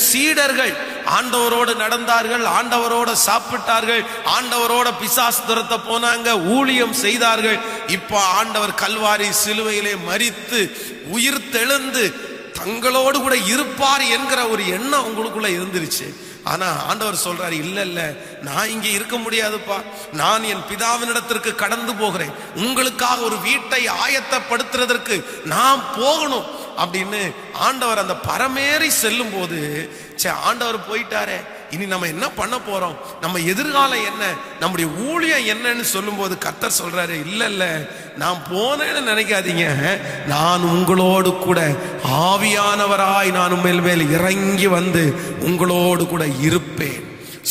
சீடர்கள் ஆண்டவரோடு நடந்தார்கள், ஆண்டவரோட சாப்பிட்டார்கள், ஆண்டவரோட பிசாசு துரத்த போனாங்க, ஊழியம் செய்தார்கள். இப்ப ஆண்டவர் கல்வாரி சிலுவையிலே மரித்து உயிர் தெழுந்து தங்களோடு கூட இருப்பார் என்கிற ஒரு எண்ணம் உங்களுக்குள்ள இருந்துருச்சு. ஆனா ஆண்டவர் சொல்றாரு, இல்ல நான் இங்கே இருக்க முடியாதுப்பா, நான் என் பிதாவினிடத்திற்கு கடந்து போகிறேன், உங்களுக்காக ஒரு வீட்டை ஆயத்தப்படுத்துறதற்கு நான் போகணும் அப்படின்னு ஆண்டவர் அந்த பரமேறி செல்லும் போது, ஆண்டவர் போயிட்டாரே, இனி நம்ம என்ன பண்ண போறோம், நம்ம எதிர்காலம் என்ன, நம்முடைய ஊழியம் என்னன்னு சொல்லும் போது கர்த்தர் சொல்றாரு, இல்ல நான் போனேன்னு நினைக்காதீங்க, நான் உங்களோடு கூட ஆவியானவராய் நான் மேல் இறங்கி வந்து உங்களோடு கூட இருப்பேன்.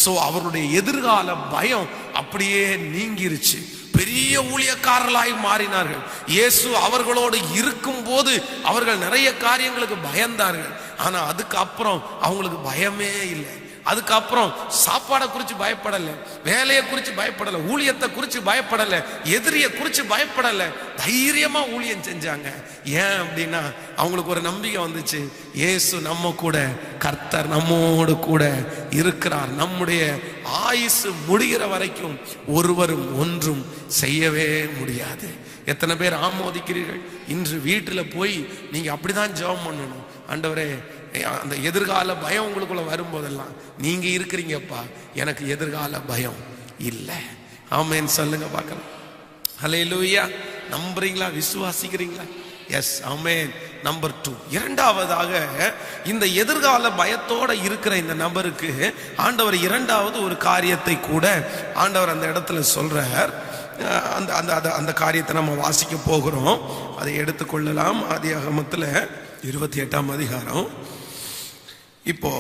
சோ அவருடைய எதிர்கால பயம் அப்படியே நீங்கிருச்சு. பெரிய ஊழியக்காரர்களாய் மாறினார்கள். இயேசு அவர்களோடு இருக்கும் போது அவர்கள் நிறைய காரியங்களுக்கு பயந்தார்கள். ஆனா அதுக்கப்புறம் அவங்களுக்கு பயமே இல்லை. அதுக்கப்புறம் சாப்பாடை குறித்து பயப்படலை, வேலையை குறித்து பயப்படலை, ஊழியத்தை குறித்து பயப்படலை, எதிரியை குறித்து பயப்படலை. தைரியமா ஊழியம் செஞ்சாங்க. ஏன் அப்படின்னா அவங்களுக்கு ஒரு நம்பிக்கை வந்துச்சு, இயேசு நம்ம கூட, கர்த்தர் நம்மோடு கூட இருக்கிறார். நம்முடைய ஆயுசு முடிகிற வரைக்கும் ஒருவரும் ஒன்றும் செய்யவே முடியாது. எத்தனை பேர் ஆமோதிக்கிறீர்கள்? இன்று வீட்டில் போய் நீங்க அப்படிதான் ஜெபம் பண்ணணும். ஆண்டவரே, அந்த எதிர்கால பயம் உங்களுக்குள்ள வரும்போதெல்லாம் நீங்க இருக்கிறீங்கப்பா, எனக்கு எதிர்கால பயம் இல்லை. ஆமென் சொல்லுங்க பார்க்கலாம். ஹல்லேலூயா. நம்புறீங்களா? விசுவாசிக்கிறீங்களா? எஸ், ஆமென். நம்பர் 2, இரண்டாவதாக இந்த எதிர்கால பயத்தோட இருக்கிற இந்த நபருக்கு ஆண்டவர் இரண்டாவது ஒரு காரியத்தை கூட ஆண்டவர் அந்த இடத்துல சொல்றார். அந்த காரியத்தை நம்ம வாசிக்க போகிறோம். அதை எடுத்துக்கொள்ளலாம். ஆதியாகமத்தில் 28ஆம் அதிகாரம் இப்போ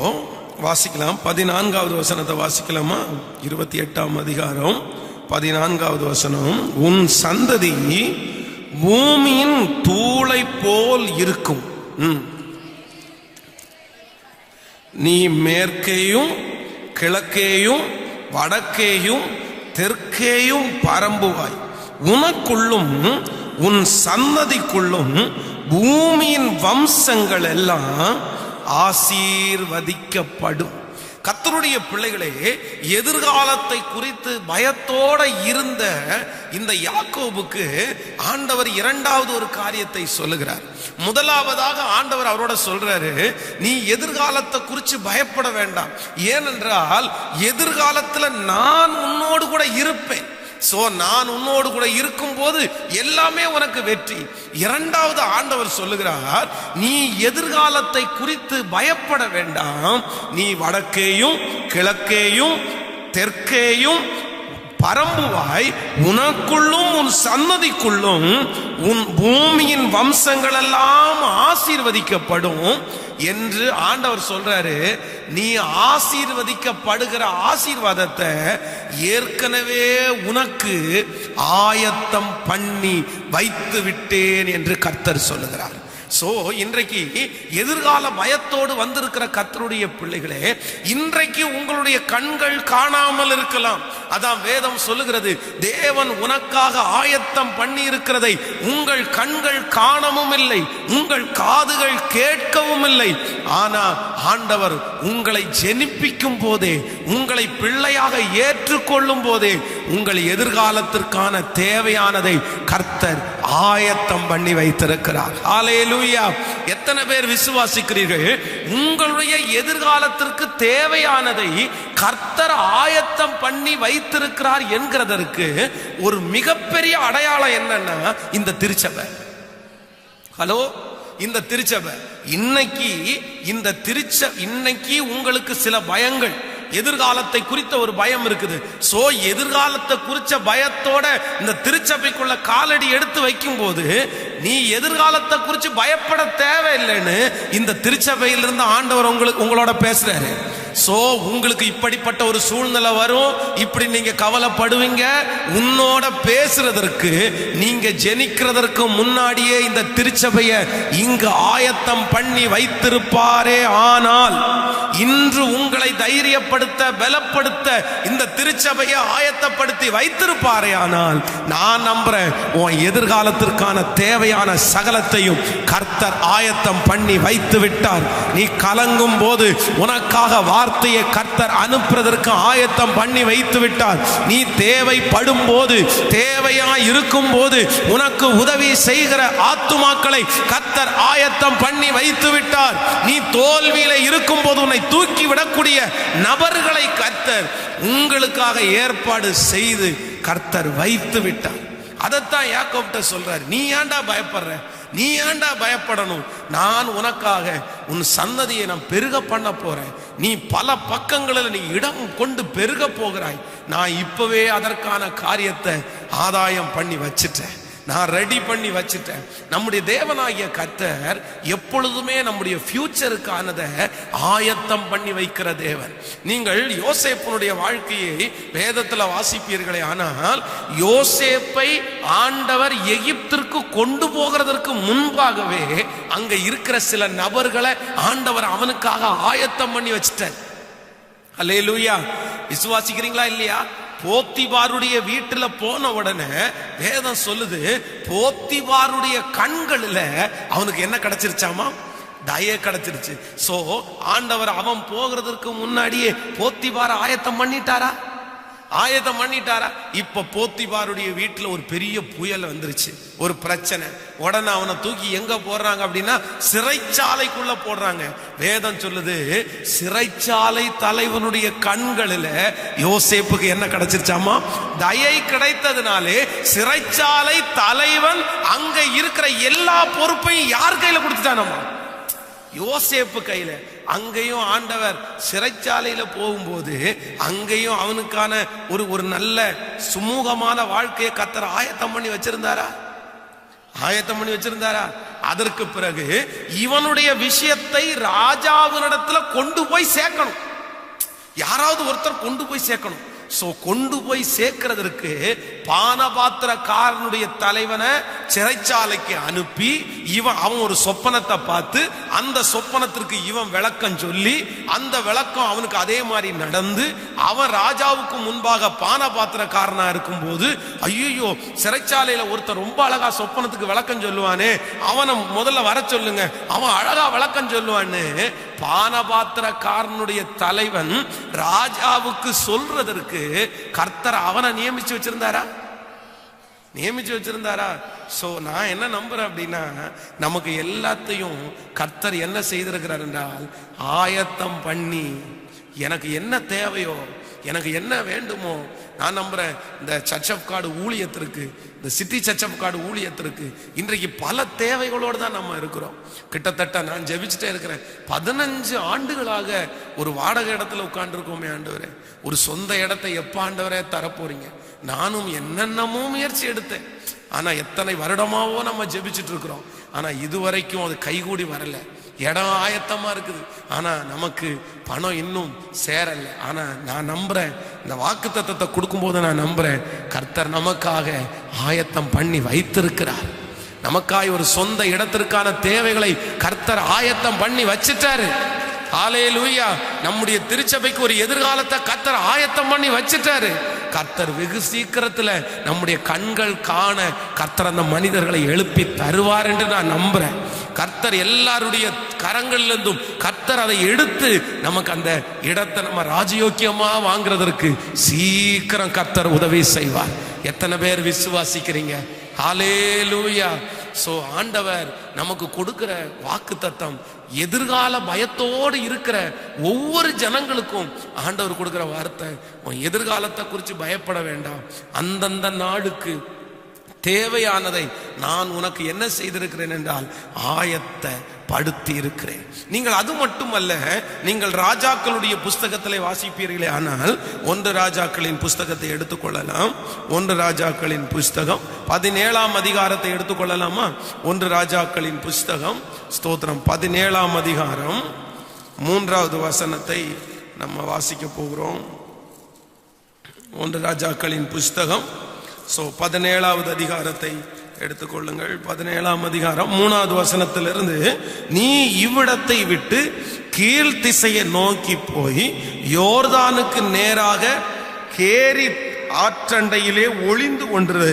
வாசிக்கலாம். 14வது வசனத்தை வாசிக்கலாமா? 28ஆம் அதிகாரம் 14வது வசனம். உன் சந்ததி பூமியின் தூளை போல் இருக்கும். நீ மேற்கேயும் கிழக்கேயும் வடக்கேயும் தெற்கேயும் பரம்புவாய். உனக்குள்ளும் உன் சந்ததிக்குள்ளும் பூமியின் வம்சங்கள் எல்லாம் ஆசீர்வதிக்கப்படும். கர்த்தருடைய பிள்ளைகளே, எதிர்காலத்தை குறித்து பயத்தோட இருந்த இந்த யாக்கோபுக்கு ஆண்டவர் இரண்டாவது ஒரு காரியத்தை சொல்லுகிறார். முதலாவதாக ஆண்டவர் அவரோட சொல்றாரு, நீ எதிர்காலத்தை குறித்து பயப்பட வேண்டாம். ஏனென்றால் எதிர்காலத்துல நான் உன்னோடு கூட இருப்பேன். சோ நான் உன்னோடு கூட இருக்கும் போது எல்லாமே உனக்கு வெற்றி. இரண்டாவது ஆண்டவர் சொல்லுகிறார், நீ எதிர்காலத்தை குறித்து பயப்பட வேண்டாம். நீ வடக்கேயும் கிழக்கேயும் தெற்கேயும் பரம்புவாய். உனக்குள்ளும் உன் சன்னதிக்குள்ளும் உன் பூமியின் வம்சங்கள் எல்லாம் ஆசீர்வதிக்கப்படும் என்று ஆண்டவர் சொல்றாரு. நீ ஆசீர்வதிக்கப்படுகிற ஆசீர்வாதத்தை ஏற்கனவே உனக்கு ஆயத்தம் பண்ணி வைத்து விட்டேன் என்று கர்த்தர் சொல்லுகிறார். சோ இன்றைக்கு எதிர்கால பயத்தோடு வந்திருக்கிற கர்த்தருடைய பிள்ளைகளே, இன்றைக்கு உங்களுடைய கண்கள் காணாமல் இருக்கலாம். அதான் வேதம் சொல்லுகிறது, தேவன் உனக்காக ஆயத்தம் பண்ணி இருக்கிறதை உங்கள் கண்கள் காணவும் இல்லை, உங்கள் காதுகள் கேட்கவும் இல்லை. ஆனா ஆண்டவர் உங்களை ஜெனிப்பிக்கும் போதே, உங்களை பிள்ளையாக ஏற்றுக்கொள்ளும் போதே உங்கள் எதிர்காலத்திற்கான தேவையானதை கர்த்தர் ஆயத்தம் பண்ணி வைத்திருக்கிறார். ஹல்லேலூயா. எத்தனை பேர் விசுவாசிக்கிறீர்கள்? உங்களுடைய எதிர்காலத்திற்கு தேவையானதை கர்த்தர் ஆயத்தம் பண்ணி வைத்திருக்கிறார் என்கிறதற்கு ஒரு மிகப்பெரிய அடையாளம் என்னன்னா இந்த திருச்சபை. ஹலோ, இந்த திருச்சபை இன்னைக்கு உங்களுக்கு சில பயங்கள், எதிர்காலத்தை குறித்த ஒரு பயம் இருக்குது. சோ எதிர்காலத்தை குறிச்ச பயத்தோட இந்த திருச்சபைக்குள்ள காலடி எடுத்து வைக்கும் போது நீ எதிர்காலத்தை குறித்து பயப்பட தேவையில்லைன்னு இந்த திருச்சபையிலிருந்து ஆண்டவர் உங்களோட பேசுறாரு. சோ உங்களுக்கு இப்படிப்பட்ட ஒரு சூழ்நிலை வரும், இப்படி நீங்க கவலைப்படுவீங்க. உன்னோட பேசுறதற்கு, நீங்க ஜெனிக்கிறதற்கு முன்னாடியே இந்த திருச்சபையை இங்கு ஆயத்தம் பண்ணி வைத்திருப்பாரே. ஆனால் இன்று உங்களை தைரியப்படுத்த, பலப்படுத்த இந்த திருச்சபையை ஆயத்தப்படுத்தி வைத்திருப்பாரே. ஆனால் நான் நம்புறேன், உன் எதிர்காலத்திற்கான தேவையான சகலத்தையும் கர்த்தர் ஆயத்தம் பண்ணி வைத்து விட்டார். நீ கலங்கும் போது உனக்காக வார்த்தையை கர்த்தர் அனுப்புவதற்கு ஆயத்தம் பண்ணி வைத்து விட்டார். நீ தேவைப்படும் போது, தேவையா இருக்கும் போது உனக்கு உதவி செய்கிற ஆத்துமாக்களை கர்த்தர் ஆயத்தம் பண்ணி வைத்து விட்டார். நீ தோல்வியில இருக்கும் போது உன்னை தூக்கி விடக்கூடிய நபர்களை கர்த்தர் உங்களுக்காக ஏற்பாடு செய்து கர்த்தர் வைத்து விட்டார். அதைத்தான் யாக்கோப்ட்ட சொல்றார், நீ ஏன்டா பயப்படுற? நீ ஏன்டா பயப்படணும்? நான் உனக்காக உன் சந்ததியை நான் பெருக பண்ண போறேன். நீ பல பக்கங்களில் நீ இடம் கொண்டு பெருக போகிறாய். நான் இப்பவே அதற்கான காரியத்தை ஆதாயம் பண்ணி வச்சிட்டேன். நான் ரெடி பண்ணி வச்சிட்டேன். நம்முடைய தேவனாகிய கர்த்தர் எப்பொழுதுமே நம்முடைய ஃபியூச்சருக்கானதை ஆயத்தம் பண்ணி வைக்கிற தேவன். நீங்கள் யோசேப்பினுடைய வாழ்க்கையை வேதத்தில் வாசிப்பீர்களே, ஆனால் யோசேப்பை ஆண்டவர் எகிப்திற்கு கொண்டு போகிறதற்கு முன்பாகவே அங்க இருக்கிற சில நபர்களை ஆண்டவர் அவனுக்காக ஆயத்தம் பண்ணி வச்சிட்டார். அல்லேலூயா. விசுவாசிக்கிறீங்களா இல்லையா? போத்திபாருடைய வீட்டுல போன உடனே வேதம் சொல்லுது, போத்திபாருடைய கண்களில் அவனுக்கு என்ன கிடைச்சிருச்சாமா? தயை கிடைச்சிருச்சு. சோ ஆண்டவர் அவன் போகிறதுக்கு முன்னாடியே போத்திபார ஆயத்தம் பண்ணிட்டாரா? இப்ப போத்திபாருடைய வீட்டுல ஒரு பெரிய புயல் வந்துருச்சு, ஒரு பிரச்சனை. உடனே அவனை தூக்கி எங்க போடுறாங்க அப்படின்னா சிறைச்சாலைக்குள்ள போடுறாங்க. வேதம் சொல்லுது, சிறைச்சாலை தலைவனுடைய கண்களில் யோசேப்புக்கு என்ன கிடைச்சிருச்சாமா? தயை கிடைத்ததுனாலே சிறைச்சாலை தலைவன் அங்க இருக்கிற எல்லா பொறுப்பையும் யார் கையில கொடுத்துட்டானமா? யோசேப்பு கையில. அங்கேயும் ஆண்டவர் சிறைச்சாலையில போகும்போது அங்கேயும் அவனுக்கான ஒரு நல்ல சுமூகமான வாழ்க்கையை கர்த்தர் ஆயத்தம் பண்ணி வச்சிருந்தாரா? அதற்கு பிறகு இவனுடைய விஷயத்தை ராஜாவினிடத்துல கொண்டு போய் சேர்க்கணும். யாராவது ஒருத்தர் கொண்டு போய் சேர்க்கணும். கொண்டு போய் சேர்க்கிறதுக்கு பானபாத்திரக்காரனுடைய தலைவனை சிறைச்சாலைக்கு அனுப்பி அவன் ஒரு சொப்பனத்தை பார்த்து அந்த சொப்பனத்திற்கு இவன் விளக்கம் சொல்லி அந்த விளக்கம் அவனுக்கு அதே மாதிரி நடந்து அவன் ராஜாவுக்கு முன்பாக பானபாத்திரக்காரனா இருக்கும் போது, ஐயோ சிறைச்சாலையில ஒருத்தர் ரொம்ப அழகா சொப்பனத்துக்கு விளக்கம் சொல்லுவானே, அவனை முதல்ல வர சொல்லுங்க, அவன் அழகா விளக்கம் சொல்லுவான்னு பானபாத்திரக்காரனுடைய தலைவன் ராஜாவுக்கு சொல்றதற்கு கர்த்தர் அவனை நியமிச்சு வச்சிருந்தாரா? சோ நான் என்ன நம்புறேன் அப்படின்னா, நமக்கு எல்லாத்தையும் கர்த்தர் என்ன செய்திருக்கிறார் என்றால் ஆயத்தம் பண்ணி, எனக்கு என்ன தேவையோ, எனக்கு என்ன வேண்டுமோ, நான் நம்புறேன் இந்த சர்ச் ஆஃப் காட் ஊழியத்திற்கு, இந்த சிட்டி சர்ச் ஆஃப் காட் ஊழியத்திற்கு இன்றைக்கு பல தேவைகளோடு தான் நம்ம இருக்கிறோம். கிட்டத்தட்ட நான் ஜெபிச்சுட்டே இருக்கிறேன், 15 ஆண்டுகளாக ஒரு வாடகை இடத்துல உட்கார்ந்து இருக்கோமே ஆண்டவரே, ஒரு சொந்த இடத்தை எப்ப ஆண்டவரே தரப்போறீங்க? நானும் என்னென்னமோ முயற்சி எடுத்தேன், ஆனா எத்தனை வருடமாவோ நம்ம ஜெபிச்சுட்டு இருக்கிறோம், ஆனா இதுவரைக்கும் அது கைகூடி வரல. இடம் ஆயத்தமா இருக்குது, ஆனா நமக்கு பணம் இன்னும் சேரல. ஆனா நான் நம்புறேன், இந்த வாக்குத்தத்தத்தை கொடுக்கும்போது நான் நம்புறேன், கர்த்தர் நமக்காக ஆயத்தம் பண்ணி வைத்திருக்கிறார். நமக்காய் ஒரு சொந்த இடத்திற்கான தேவைகளை கர்த்தர் ஆயத்தம் பண்ணி வச்சிட்டாரு. ஹல்லேலூயா. நம்முடைய திருச்சபைக்கு ஒரு எதிர்காலத்தை கர்த்தர் ஆயத்தம் பண்ணி வச்சிட்டாரு. கர்த்தர் வெகு சீக்கிரத்துல நம்முடைய கண்கள் காண கர்த்தர் அந்த மனிதர்களை எழுப்பி தருவார் என்று நான் நம்புறேன். கர்த்தர் எல்லாருடைய கரங்களிலிருந்தும் கர்த்தர் அதை எடுத்து நமக்கு அந்த இடத்தை நம்ம ராஜயோக்கியமா வாங்குறதற்கு சீக்கிரம் கர்த்தர் உதவி செய்வார். எத்தனை பேர் விசுவாசிக்கிறீங்க? ஹல்லேலூயா. சோ ஆண்டவர் நமக்கு கொடுக்கிற வாக்குத்தத்தம் எதிர்கால பயத்தோடு இருக்கிற ஒவ்வொரு ஜனங்களுக்கும் ஆண்டவர் கொடுக்கிற வார்த்தை, உன் எதிர்காலத்தை குறித்து பயப்பட வேண்டாம், அந்தந்த நாளுக்கு தேவையானதை நான் உனக்கு என்ன செய்திருக்கிறேன் என்றால் ஆயத்தப்படுத்தி இருக்கிறேன். நீங்கள் அது மட்டுமல்ல, நீங்கள் ராஜாக்களுடைய புஸ்தகத்திலே வாசிப்பீர்களே, ஆனால் 1 ராஜாக்களின் புஸ்தகத்தை எடுத்துக்கொள்ளலாம். 1 ராஜாக்களின் புஸ்தகம் 17ஆம் அதிகாரத்தை எடுத்துக்கொள்ளலாமா? 1 ராஜாக்களின் புஸ்தகம், ஸ்தோத்திரம், 17ஆம் அதிகாரம் 3வது வசனத்தை நம்ம வாசிக்க போகிறோம். 1 ராஜாக்களின் புஸ்தகம் 17வது அதிகாரத்தை எடுத்துக்கொள்ளுங்கள். 17ஆம் அதிகாரம் 3வது வசனத்திலிருந்து, நீ இவ்விடத்தை விட்டு கீழ் திசையை நோக்கி போய் யோர்தானுக்கு நேராக கேரி ஆற்றண்டையிலே ஒளிந்து கொண்டு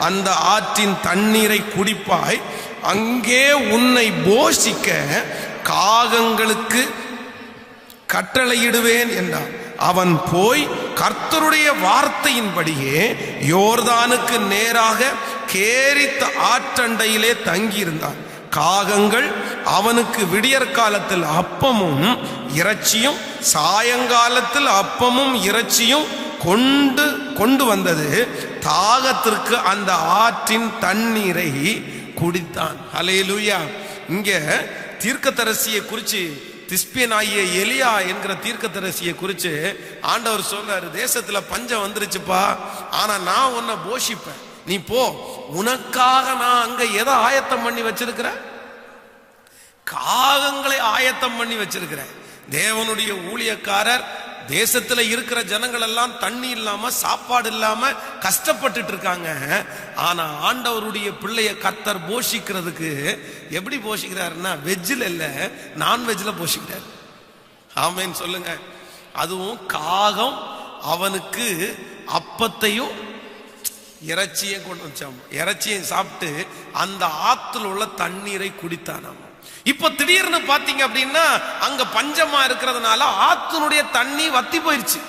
அந்த ஆற்றின் தண்ணீரை குடிப்பாய், அங்கே உன்னை போஷிக்க காகங்களுக்கு கட்டளையிடுவேன் என்றார். அவன் போய் கர்த்தருடைய வார்த்தையின்படியே யோர்தானுக்கு நேராக கேரித்த ஆற்றண்டையிலே தங்கியிருந்தான். காகங்கள் அவனுக்கு விடியற் காலத்தில் அப்பமும் இறைச்சியும் சாயங்காலத்தில் அப்பமும் இறைச்சியும் கொண்டு வந்தது. தாகத்திற்கு அந்த ஆற்றின் தண்ணீரை குடித்தான். ஹல்லேலூயா. இங்க தீர்க்கதரிசியை குறித்து, திஸ்பியனாகிய எலியா என்கிற தீர்க்கதரிசியை குறித்து ஆண்டவர் சொல்றாரு, தேசத்துல பஞ்சம் வந்துருச்சுப்பா, ஆனா நான் உன்னை போஷிப்பேன், நீ போ, உனக்காக நான் அங்க எதை ஆயத்தம் பண்ணி வச்சிருக்கிறேன்? காகங்களை ஆயத்தம் பண்ணி வச்சிருக்கிறேன். தேவனுடைய ஊழியக்காரர் தேசத்துல இருக்கிற ஜனங்கள் எல்லாம் தண்ணி இல்லாம சாப்பாடு இல்லாம கஷ்டப்பட்டுட்டு இருக்காங்க. ஆனா ஆண்டவருடைய பிள்ளைய கர்த்தர் போஷிக்கிறதுக்கு எப்படி போஷிக்கிறாருன்னா, வெஜ்ஜில் இல்ல நான்வெஜ்ல போஷிக்கிறார். ஆமேன் சொல்லுங்க. அதுவும் காகம் அவனுக்கு அப்பத்தையும் இறைச்சியும் கொண்டு வச்சாம, இறைச்சியும் சாப்பிட்டு அந்த ஆத்துல உள்ள தண்ணீரை குடித்தானாம். இப்ப திடீர்னு பாத்தீங்க அப்படின்னா அங்க பஞ்சமா இருக்கிறதுனால ஆத்தினுடைய தண்ணி வத்தி போயிருச்சு.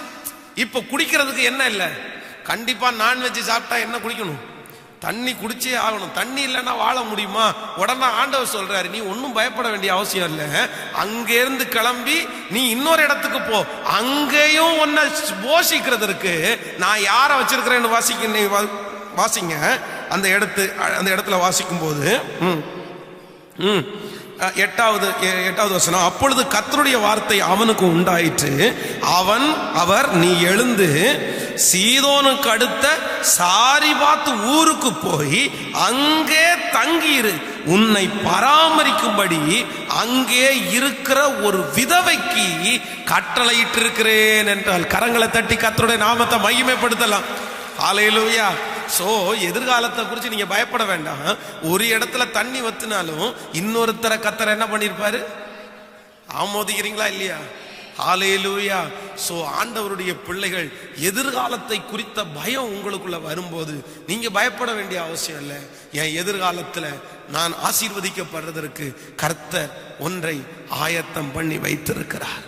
இப்ப குடிக்கிறதுக்கு என்ன இல்ல, கண்டிப்பா நான்வெஜ் சாப்பிட்டா என்ன குடிக்கணும்? தண்ணி குடிச்சே ஆகணும். தண்ணி இல்லைன்னா வாழ முடியுமா? உடனே ஆண்டவர் சொல்றாரு, நீ ஒன்னும் பயப்பட வேண்டிய அவசியம் இல்லை, அங்கிருந்து கிளம்பி நீ இன்னொரு இடத்துக்கு போ, அங்கேயும் உன்னை போஷிக்கிறதுக்கு நான் யாரை வச்சிருக்கிறேன்னு வாசிங்க. அந்த இடத்துல வாசிக்கும் போது எட்டாவது வசனம், அப்பொழுது கர்த்தருடைய வார்த்தை அவனுக்கு உண்டாயிற்று. அவர் நீ எழுந்து சீதோனுக்கு அடுத்த சாரிபாத் ஊருக்கு போய் அங்கே தங்கியிரு, உன்னை பராமரிக்கும்படி அங்கே இருக்கிற ஒரு விதவைக்கு கட்டளையிட்டு இருக்கிறேன் என்றால். கரங்களை தட்டி கர்த்தருடைய நாமத்தை மகிமைப்படுத்தலாம். ஹல்லேலூயா. சோ எதிர்காலத்தை குறித்து நீங்க பயப்பட வேண்டாம். ஒரு இடத்துல தண்ணி வத்தினாலும் இன்னொருத்தர கர்த்தர் என்ன பண்ணிருப்பாரு? ஆமோதிக்கிறீங்களா இல்லையா? ஹல்லேலூயா. சோ ஆண்டவருடைய பிள்ளைகள், எதிர்காலத்தை குறித்த பயம் உங்களுக்குள்ள வரும்போது நீங்க பயப்பட வேண்டிய அவசியம் இல்லை. என் எதிர்காலத்துல நான் ஆசீர்வதிக்கப்படுறதற்கு கர்த்தர் ஒன்றை ஆயத்தம் பண்ணி வைத்திருக்கிறார்.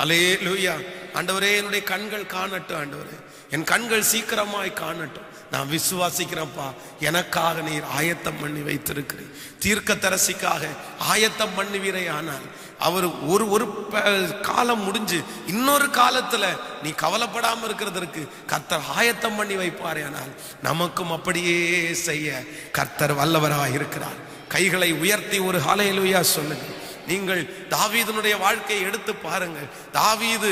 ஹல்லேலூயா. ஆண்டவரே, என்னுடைய கண்கள் காணட்டும், ஆண்டவரே என் கண்கள் சீக்கிரமாய் காணட்டும். நான் விசுவாசிக்கிறேன்ப்பா, எனக்காக நீர் ஆயத்தம் பண்ணி வைத்திருக்கிறேன். தீர்க்க தரிசிக்காக ஆயத்தம் பண்ணுவீரே. ஆனால் அவர் ஒரு காலம் முடிஞ்சு இன்னொரு காலத்துல நீ கவலைப்படாம இருக்கிறதற்கு கர்த்தர் ஆயத்தம் பண்ணி வைப்பாரே. ஆனால் நமக்கும் அப்படியே செய்ய கர்த்தர் வல்லவராக இருக்கிறார். கைகளை உயர்த்தி ஒரு ஹல்லேலூயா சொல்லுங்க. நீங்கள் தாவீதுனுடைய வாழ்க்கையை எடுத்து பாருங்கள். தாவீது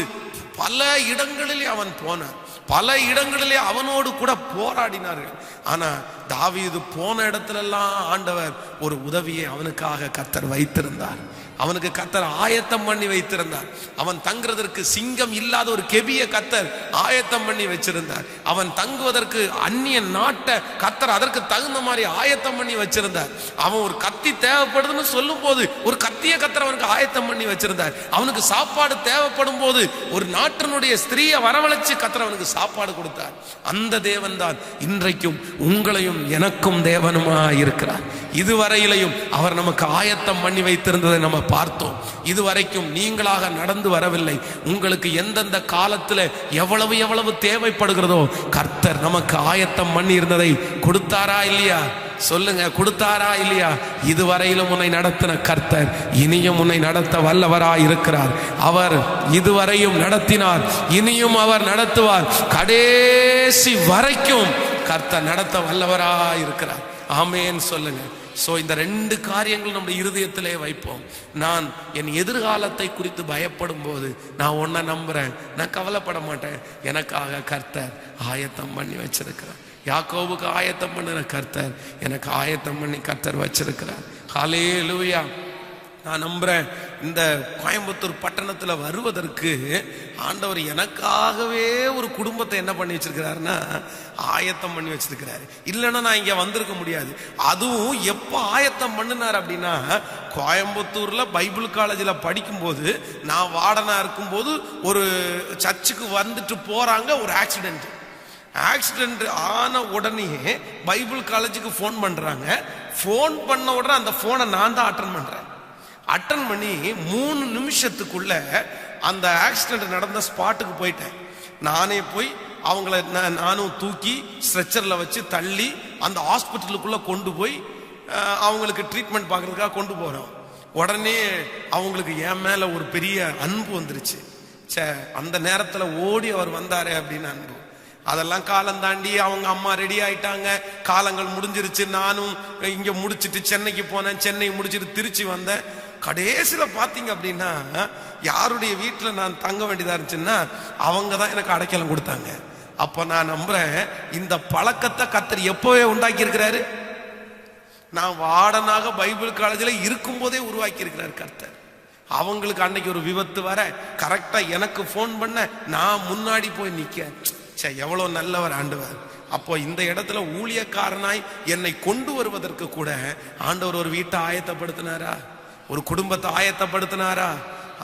பல இடங்களிலே அவன் போனான், பல இடங்களிலே அவனோடு கூட போராடினார்கள். ஆனா தாவீது போன இடத்துல எல்லாம் ஆண்டவர் ஒரு உதவியை அவனுக்காக கர்த்தர் வைத்திருந்தார். அவனுக்கு கர்த்தர் ஆயத்தம் பண்ணி வைத்திருந்தார். அவன் தங்குறதற்கு சிங்கம் இல்லாத ஒரு கெபிய கர்த்தர் ஆயத்தம் பண்ணி வச்சிருந்தார். அவன் தங்குவதற்கு அந்நிய நாட்டை கர்த்தர் அதற்கு தகுந்த மாதிரி ஆயத்தம் பண்ணி வச்சிருந்தார். அவன் ஒரு கத்தி தேவைப்படுதுன்னு சொல்லும் போது ஒரு கத்திய கர்த்தர் அவனுக்கு ஆயத்தம் பண்ணி வச்சிருந்தார். அவனுக்கு சாப்பாடு தேவைப்படும் போது ஒரு நாட்டினுடைய ஸ்திரீயை வரவழைச்சு கர்த்தர் அவனுக்கு சாப்பாடு கொடுத்தார். அந்த தேவன் தான் இன்றைக்கும் உங்களையும் எனக்கும் தேவனுமா இருக்கிறார். இதுவரையிலையும் அவர் நமக்கு ஆயத்தம் பண்ணி வைத்திருந்ததை நம்ம பார்த்தோம். இதுவரைக்கும் நீங்களாக நடந்து வரவில்லை. உங்களுக்கு எந்தெந்த காலத்துல எவ்வளவு தேவைப்படுகிறதோ கர்த்தர் நமக்கு ஆயத்தம் பண்ணி இருந்ததை கொடுத்தாரா இல்லையா? சொல்லுங்க, கொடுத்தாரா இல்லையா? இதுவரையிலும் உன்னை நடத்தின கர்த்தர் இனியும் உன்னை நடத்த வல்லவராய் இருக்கிறார். அவர் இதுவரையும் நடத்தினார், இனியும் அவர் நடத்துவார். கடைசி வரைக்கும் கர்த்தர் நடத்த வல்லவராய் இருக்கிறார். ஆமேன் சொல்லுங்க. சோ இந்த ரெண்டு காரியங்கள் நம்முடைய இருதயத்திலே வைப்போம். நான் என் எதிர்காலத்தை குறித்து பயப்படும் போது நான் ஒன்ன நம்புறேன், நான் கவலைப்பட மாட்டேன். எனக்காக கர்த்தர் ஆயத்தம் பண்ணி வச்சிருக்கிறார். யாக்கோபுக்கு ஆயத்தம் பண்ணின கர்த்தர் எனக்கு ஆயத்தம் பண்ணி கர்த்தர் வச்சிருக்கிறார். ஹல்லேலூயா. நான் நம்புறேன், இந்த கோயம்புத்தூர் பட்டணத்துல வருவதற்கு ஆண்டவர் எனக்காகவே ஒரு குடும்பத்தை என்ன பண்ணி வச்சிருக்கிறாருன்னா ஆயத்தம் பண்ணி வச்சிருக்கிறாரு. இல்லைன்னா நான் இங்க வந்திருக்க முடியாது. அதுவும் எப்ப ஆயத்தம் பண்ணினார் அப்படின்னா, கோயம்புத்தூர்ல பைபிள் காலேஜ்ல படிக்கும் போது நான் வார்டனா இருக்கும் போது ஒரு சர்ச்சுக்கு வந்துட்டு போறாங்க, ஒரு ஆக்சிடென்ட் ஆன உடனே பைபிள் காலேஜுக்கு போன் பண்றாங்க. போன் பண்ண உடனே அந்த போனை நான் தான் அட்டன் பண்ணி 3 நிமிஷத்துக்குள்ள அந்த ஆக்சிடென்ட் நடந்த ஸ்பாட்டுக்கு போயிட்டேன். நானே போய் அவங்கள நானும் தூக்கி ஸ்ட்ரெச்சர்ல வச்சு தள்ளி அந்த ஹாஸ்பிட்டலுக்குள்ள கொண்டு போய் அவங்களுக்கு ட்ரீட்மெண்ட் பார்க்கறதுக்காக கொண்டு போறோம். உடனே அவங்களுக்கு என் மேல ஒரு பெரிய அன்பு வந்துருச்சு. அந்த நேரத்துல ஓடி அவர் வந்தாரே அப்படின்னு அன்பு. அதெல்லாம் காலம் தாண்டி அவங்க அம்மா ரெடி ஆயிட்டாங்க, காலங்கள் முடிஞ்சிருச்சு. நானும் இங்க முடிச்சிட்டு சென்னைக்கு போனேன், சென்னை முடிச்சிட்டு திருச்சி வந்தேன். கடைசியில பாத்தீங்க அப்படின்னா யாருடைய வீட்டுல நான் தங்க வேண்டியதா இருந்துச்சுன்னா அவங்க தான் எனக்கு அடைக்கலம் கொடுத்தாங்க. அப்ப நான் நம்புறேன் இந்த பழக்கத்தை கர்த்தர் எப்பவே உண்டாக்கி இருக்கிறாரு. நான் வார்டனாக பைபிள் காலேஜில் இருக்கும் போதே உருவாக்கி இருக்கிறார் கர்த்தர். அவங்களுக்கு அன்னைக்கு ஒரு விபத்து வர கரெக்டா எனக்கு போன் பண்ண நான் முன்னாடி போய் நிக்க, எவ்வளவு நல்லவர் ஆண்டவர். அப்போ இந்த இடத்துல ஊழியக்காரனாய் என்னை கொண்டு வருவதற்கு கூட ஆண்டவர் ஒரு வீட்டை ஆயத்தப்படுத்தினாரா, ஒரு குடும்பத்தை ஆயத்தப்படுத்தினாரா.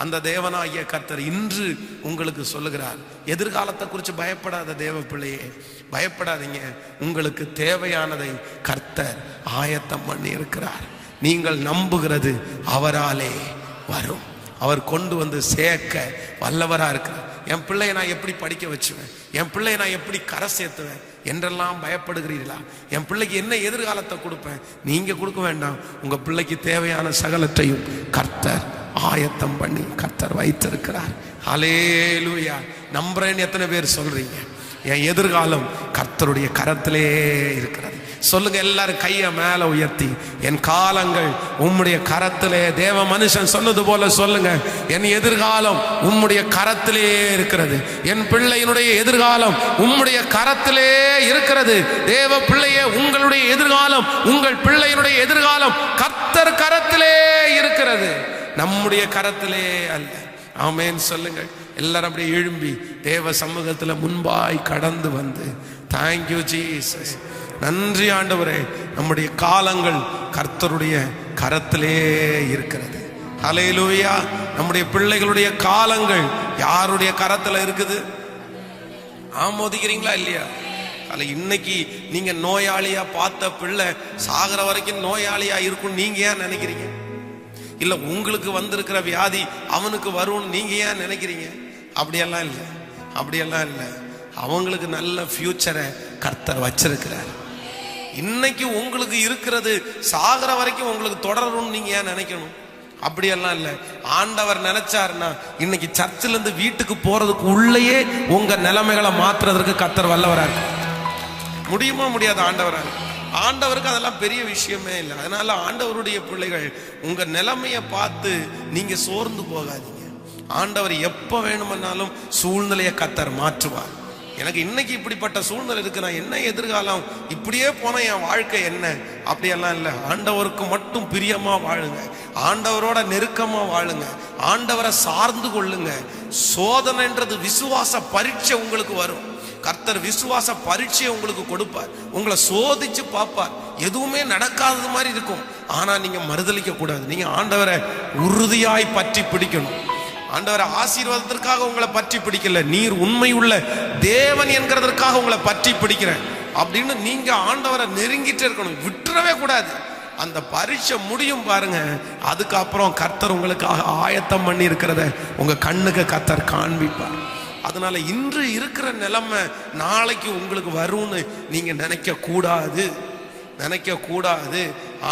அந்த தேவனாகிய கர்த்தர் இன்று உங்களுக்கு சொல்லுகிறார், எதிர்காலத்தை குறித்து பயப்படாத தேவ பிள்ளையே, பயப்படாதீங்க. உங்களுக்கு தேவையானதை கர்த்தர் ஆயத்தம் பண்ணி இருக்கிறார். நீங்கள் நம்புகிறது அவராலே வரும். அவர் கொண்டு வந்து சேர்க்க வல்லவரா இருக்கிறார். என் பிள்ளையை நான் எப்படி படிக்க வச்சுவேன், என் பிள்ளையை நான் எப்படி கரை சேர்த்துவேன் என்றெல்லாம் பயப்படுகிறீர்களா? என் பிள்ளைக்கு என்ன எதிர்காலத்தை கொடுப்பேன்? நீங்க கொடுக்க வேண்டாம். உங்க பிள்ளைக்கு தேவையான சகலத்தையும் கர்த்தர் ஆயத்தம் பண்ணி கர்த்தர் வைத்திருக்கிறார். ஹல்லேலூயா. நம்புறேன்னு எத்தனை பேர் சொல்றீங்க? என் எதிர்காலம் கர்த்தருடைய கரத்திலே இருக்கிறது. சொல்லுங்க எல்லாரும் கையை மேல உயர்த்தி, என் காலங்கள் உம்முடைய கரத்திலே. தேவ மனுஷன் சொன்னது போல சொல்லுங்க, என் எதிர்காலம் உம்முடைய கரத்திலே இருக்கிறது. என் பிள்ளையினுடைய எதிர்காலம் உம்முடைய கரத்திலே இருக்கிறது. தேவ பிள்ளையே, உங்களுடைய எதிர்காலம், உங்கள் பிள்ளையினுடைய எதிர்காலம் கர்த்தர் கரத்திலே இருக்கிறது, நம்முடைய கரத்திலே அல்ல. ஆமென் சொல்லுங்கள். எல்லாரும் அப்படியே எழும்பி தேவ சமூகத்துல முன்பாய் கடந்து வந்து, தேங்க்யூ ஜீசஸ், நன்றி ஆண்டவரே, நம்முடைய காலங்கள் கர்த்தருடைய கரத்திலே இருக்கிறது. ஹல்லேலூயா. நம்முடைய பிள்ளைகளுடைய காலங்கள் யாருடைய கரத்துல இருக்குது? ஆமோதிக்கிறீங்களா இல்லையா? இன்னைக்கு நீங்க நோயாளியா பார்த்த பிள்ளை சாகிற வரைக்கும் நோயாளியா இருக்கும் நீங்க ஏன் நினைக்கிறீங்க? இல்ல உங்களுக்கு வந்திருக்கிற வியாதி அவனுக்கு வரும்னு நீங்க ஏன் நினைக்கிறீங்க? அப்படியெல்லாம் இல்லை, அப்படியெல்லாம் இல்லை. அவங்களுக்கு நல்ல ஃபியூச்சரை கர்த்தர் வச்சிருக்கிறார். இன்னைக்கு உங்களுக்கு இருக்கிறது சாகிற வரைக்கும் உங்களுக்கு தொடரணும்னு நீங்க ஏன் நினைக்கணும்? அப்படியெல்லாம் இல்லை. ஆண்டவர் நினைச்சாருன்னா இன்னைக்கு சர்ச்சில் இருந்து வீட்டுக்கு போறதுக்கு உள்ளேயே உங்க நிலைமைகளை மாற்றுறதுக்கு கர்த்தர் வல்லவரா இருக்கு. முடியுமா? முடியாது. ஆண்டவருக்கு அதெல்லாம் பெரிய விஷயமே இல்லை. அதனால ஆண்டவருடைய பிள்ளைகள், உங்க நிலைமையை பார்த்து நீங்க சோர்ந்து போகாதீங்க. ஆண்டவர் எப்ப வேணும்னாலும் சூழ்நிலையை கர்த்தர் மாற்றுவார். எனக்கு இன்னைக்கு இப்படிப்பட்ட சூழ்நிலை இருக்கு, நான் என்ன எதிர்காலம், இப்படியே போன என் வாழ்க்கை என்ன, அப்படியெல்லாம் இல்லை. ஆண்டவருக்கு மட்டும் பிரியமா வாழுங்க, ஆண்டவரோட நெருக்கமா வாழுங்க, ஆண்டவரை சார்ந்து கொள்ளுங்க. சோதனைன்றது விசுவாச பரீட்சை உங்களுக்கு வரும். கர்த்தர் விசுவாச பரீட்சையை உங்களுக்கு கொடுப்பார், உங்களை சோதிச்சு பார்ப்பார். எதுவுமே நடக்காதது மாதிரி இருக்கும், ஆனா நீங்க மறுதலிக்க கூடாது. நீங்க ஆண்டவரை உறுதியாய் பற்றி பிடிக்கணும். ஆண்டவரை ஆசீர்வாதத்திற்காக உங்களை பற்றி பிடிக்கல, நீர் உண்மை உள்ள தேவன் என்கிறதற்காக உங்களை பற்றி பிடிக்கிறேன் அப்படின்னு நீங்க ஆண்டவரை நெருங்கிட்டு இருக்கணும், விட்டுறவே கூடாது. அந்த பரீட்சை முடியும் பாருங்க, அதுக்கப்புறம் கர்த்தர் உங்களுக்காக ஆயத்தம் பண்ணி இருக்கிறத உங்க கண்ணுக்கு கர்த்தர் காண்பிப்பார். அதனால இன்று இருக்கிற நிலைமை நாளைக்கு உங்களுக்கு வரும்னு நீங்க நினைக்க கூடாது.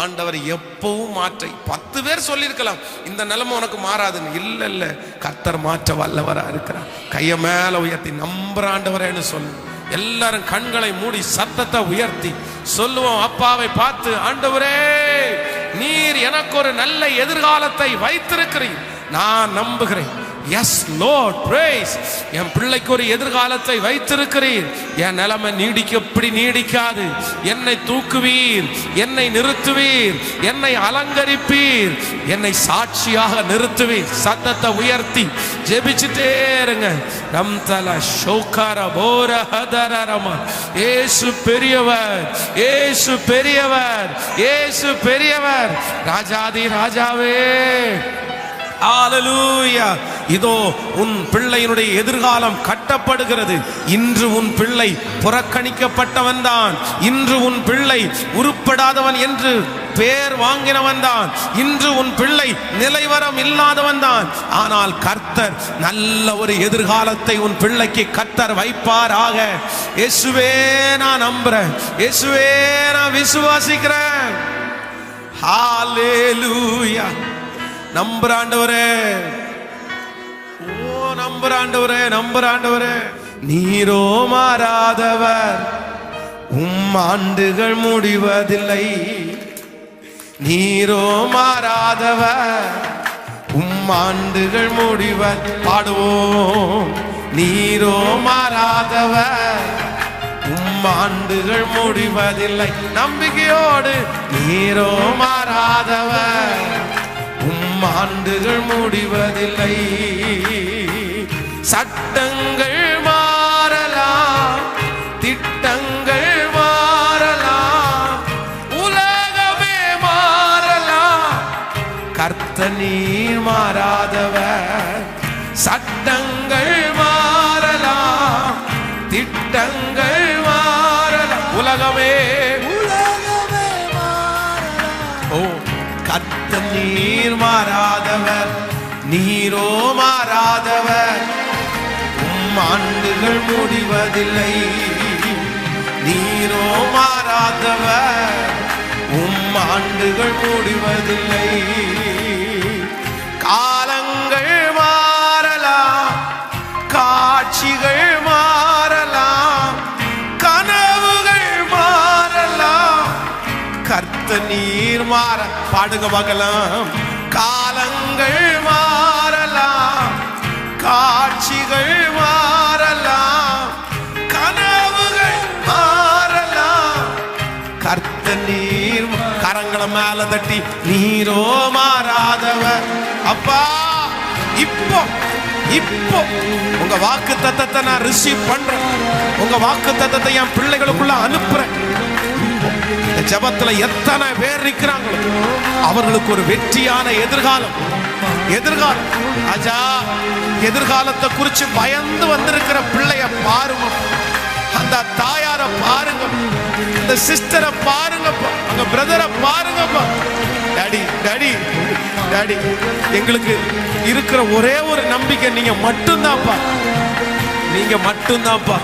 ஆண்டவர் எப்பவும் மாற்றை 10 பேர் சொல்லியிருக்கலாம் இந்த நிலைமை உனக்கு மாறாதுன்னு. இல்ல, கர்த்தர் மாற்ற வல்லவரா இருக்கிறார். கைய மேல உயர்த்தி நம்புற ஆண்டவரேன்னு சொல்லு. எல்லாரும் கண்களை மூடி சத்தத்தை உயர்த்தி சொல்லுவோம். அப்பாவை பார்த்து, ஆண்டவரே, நீர் எனக்கு ஒரு நல்ல எதிர்காலத்தை வைத்திருக்கிறீர், நான் நம்புகிறேன். S Lord, price. என் பிள்ளைக்கு ஒரு எதிர்காலத்தை வைத்திருக்கிறீர். என் நிலைமை எப்படி நீடிக்காது. என்னை தூக்குவீர், என்னை நிறுத்துவீர், என்னை அலங்கரிப்பீர், என்னை சாட்சியாக நிறுத்துவீர். சத்தத்தை உயர்த்தி ஜெபிச்சுட்டே இருங்க. ரம் தல ஷோகார போர ஹதரரமா. இயேசு பெரியவர், இயேசு பெரியவர், இயேசு பெரியவர். ராஜாதி ராஜாவே. ஹல்லேலூயா. இதோ உன் பிள்ளையினுடைய எதிர்காலம் கட்டப்படுகிறது. இன்று உன் பிள்ளை புறக்கணிக்கப்பட்டவன் தான், இன்று உன் பிள்ளை உருப்படாதவன் என்று பேர் வாங்கினவன் தான், இன்று உன் பிள்ளை நிலைவரம் இல்லாதவன் தான். ஆனால் கர்த்தர் நல்ல ஒரு எதிர்காலத்தை உன் பிள்ளைக்கு கர்த்தர் வைப்பாராக. இயேசுவே நான் நம்புறேன், இயேசுவே நான் விசுவாசிக்கிறேன். ஹல்லேலூயா. நம்புறாண்டவரே, ஓ நம்புறாண்டவரே, நீரோ மாறாதவர், ஆண்டுகள் முடிவதில்லை. நீரோ மாறாதவர், ஆண்டுகள் முடிவ பாடுவோம். நீரோ மாறாதவர், ஆண்டுகள் முடிவதில்லை. நம்பிக்கையோடு நீரோ மாறாதவர், ஆண்டுகள் முடிவதில்லை. சட்டங்கள் மாறலாம், திட்டங்கள் மாறலாம், உலகமே மாறலாம், கர்த்தர் நீர் மாறாதவர். சட்டங்கள் மாறலாம், திட்டங்கள் மாறலாம், உலகமே மாறலாம். ஓ, கர்த்தர் நீர் மாறாதவர், நீரோ மாறாதவர், ஆண்டுகள் முடிவதில்லை. நீரோ மாறாதவர், ஆண்டுகள் முடிவதில்லை. காலங்கள் மாறலாம், காட்சிகள் மாறலாம், கனவுகள் மாறலாம், கர்த்தர் நீர் மாற. பாடுங்க பார்க்கலாம். காலங்கள் மாறலாம், காட்சிகள் மாறலாம், கனவுகள் மாறலாம், கர்த்தர் நீர். கரங்களை மேல தட்டி நீரோ மாறாதவர். அப்பா, இப்போ இப்போ உங்க வாக்கு தத்தத்தை நான் ரிசீவ் பண்றேன். உங்க வாக்கு தத்தத்தை என் பிள்ளைகளுக்குள்ள அனுப்புறேன். இந்த ஜபத்துல எத்தனை பேர் இருக்கிறாங்களோ அவர்களுக்கு ஒரு வெற்றியான எதிர்காலம். எதிர்காலம் ராஜா, எதிர்காலத்தை குறிச்சு பயந்து வந்திருக்கிற பிள்ளைய பாருங்க, அந்த தாயார பாருங்க, அந்த சிஸ்டரை பாருங்க, அங்க பிரதரை பாருங்கப்பா. டாடி டாடி டாடி, எங்களுக்கு இருக்கிற ஒரே ஒரு நம்பிக்கை நீங்க மட்டும்தான்ப்பா, நீங்க மட்டும்தான்ப்பா,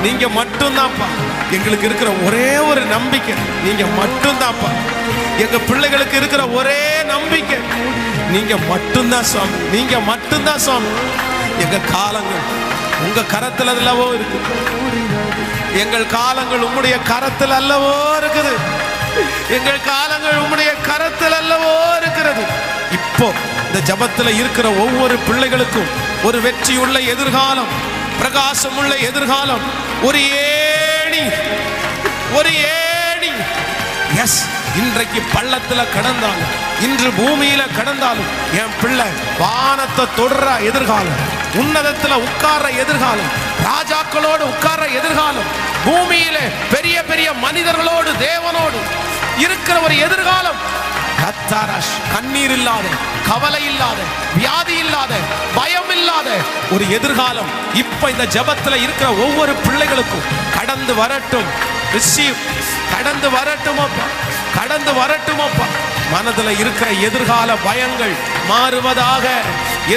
நீங்க மட்டும்தான்ப்பா. எங்களுக்கு இருக்கிற ஒரே ஒரு நம்பிக்கை நீங்க மட்டும்தான்ப்பா. எங்க பிள்ளைகளுக்கு இருக்கிற ஒரே நம்பிக்கை நீங்க மட்டும்தான் சுவாமி, நீங்க மட்டும்தான் சுவாமி. எங்க காலங்கள் உங்க கரத்தில் அல்லவோ இருக்கு, எங்கள் காலங்கள் உம்முடைய கரத்தில் அல்லவோ இருக்குது, எங்கள் காலங்கள் உம்முடைய கரத்தில் அல்லவோ இருக்கிறது. இப்போ இந்த ஜபத்தில் இருக்கிற ஒவ்வொரு பிள்ளைகளுக்கும் ஒரு வெற்றியுள்ள எதிர்காலம், பிரகாசம் உள்ள எதிர்காலம், ஒரு ஏணி, ஒரு ஏணி. எஸ், இன்றைக்கு பள்ளத்துல கடந்தாலும், இன்று பூமியில கடந்தாலும், என் பிள்ளை வானத்தை தொடர எதிர்காலம், உன்னதத்துல உட்கார்ற எதிர்காலம், ராஜாக்களோடு உட்கார்ற எதிர்காலம், பூமியில பெரிய பெரிய மனிதர்களோடு தேவனோடு இருக்கிற ஒரு எதிர்காலம். கண்ணீர் இல்லாத, கவலை இல்லாத, வியாதி இல்லாத, பயம் இல்லாத ஒரு எதிர்காலம் இப்ப இந்த ஜபத்துல இருக்கிற ஒவ்வொரு பிள்ளைகளுக்கும் கடந்து வரட்டும். ரிசீவ், கடந்து வரட்டும் அப்பா, கடந்து வரட்டும் அப்பா. மனதில் இருக்கிற எதிர்கால பயங்கள் மாறுவதாக,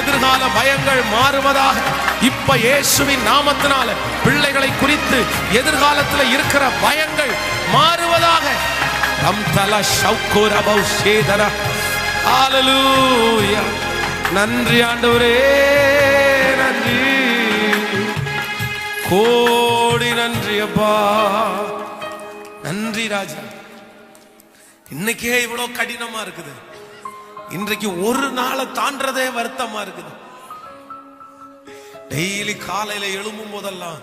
எதிர்கால பயங்கள் மாறுவதாக. இப்ப இயேசுவின் நாமத்தினால பிள்ளைகளை குறித்து எதிர்காலத்தில் இருக்கிற பயங்கள் மாறுவதாக. நன்றி ஆண்டவரே, நன்றி, கோடி நன்றி அப்பா, நன்றி ராஜா. இன்னைக்கே இவ்வளவு கடினமா இருக்குது, இன்றைக்கு ஒரு நாளை தாண்டதே வருத்தமா இருக்குது. டெய்லி காலையில எழும்பும் போதெல்லாம்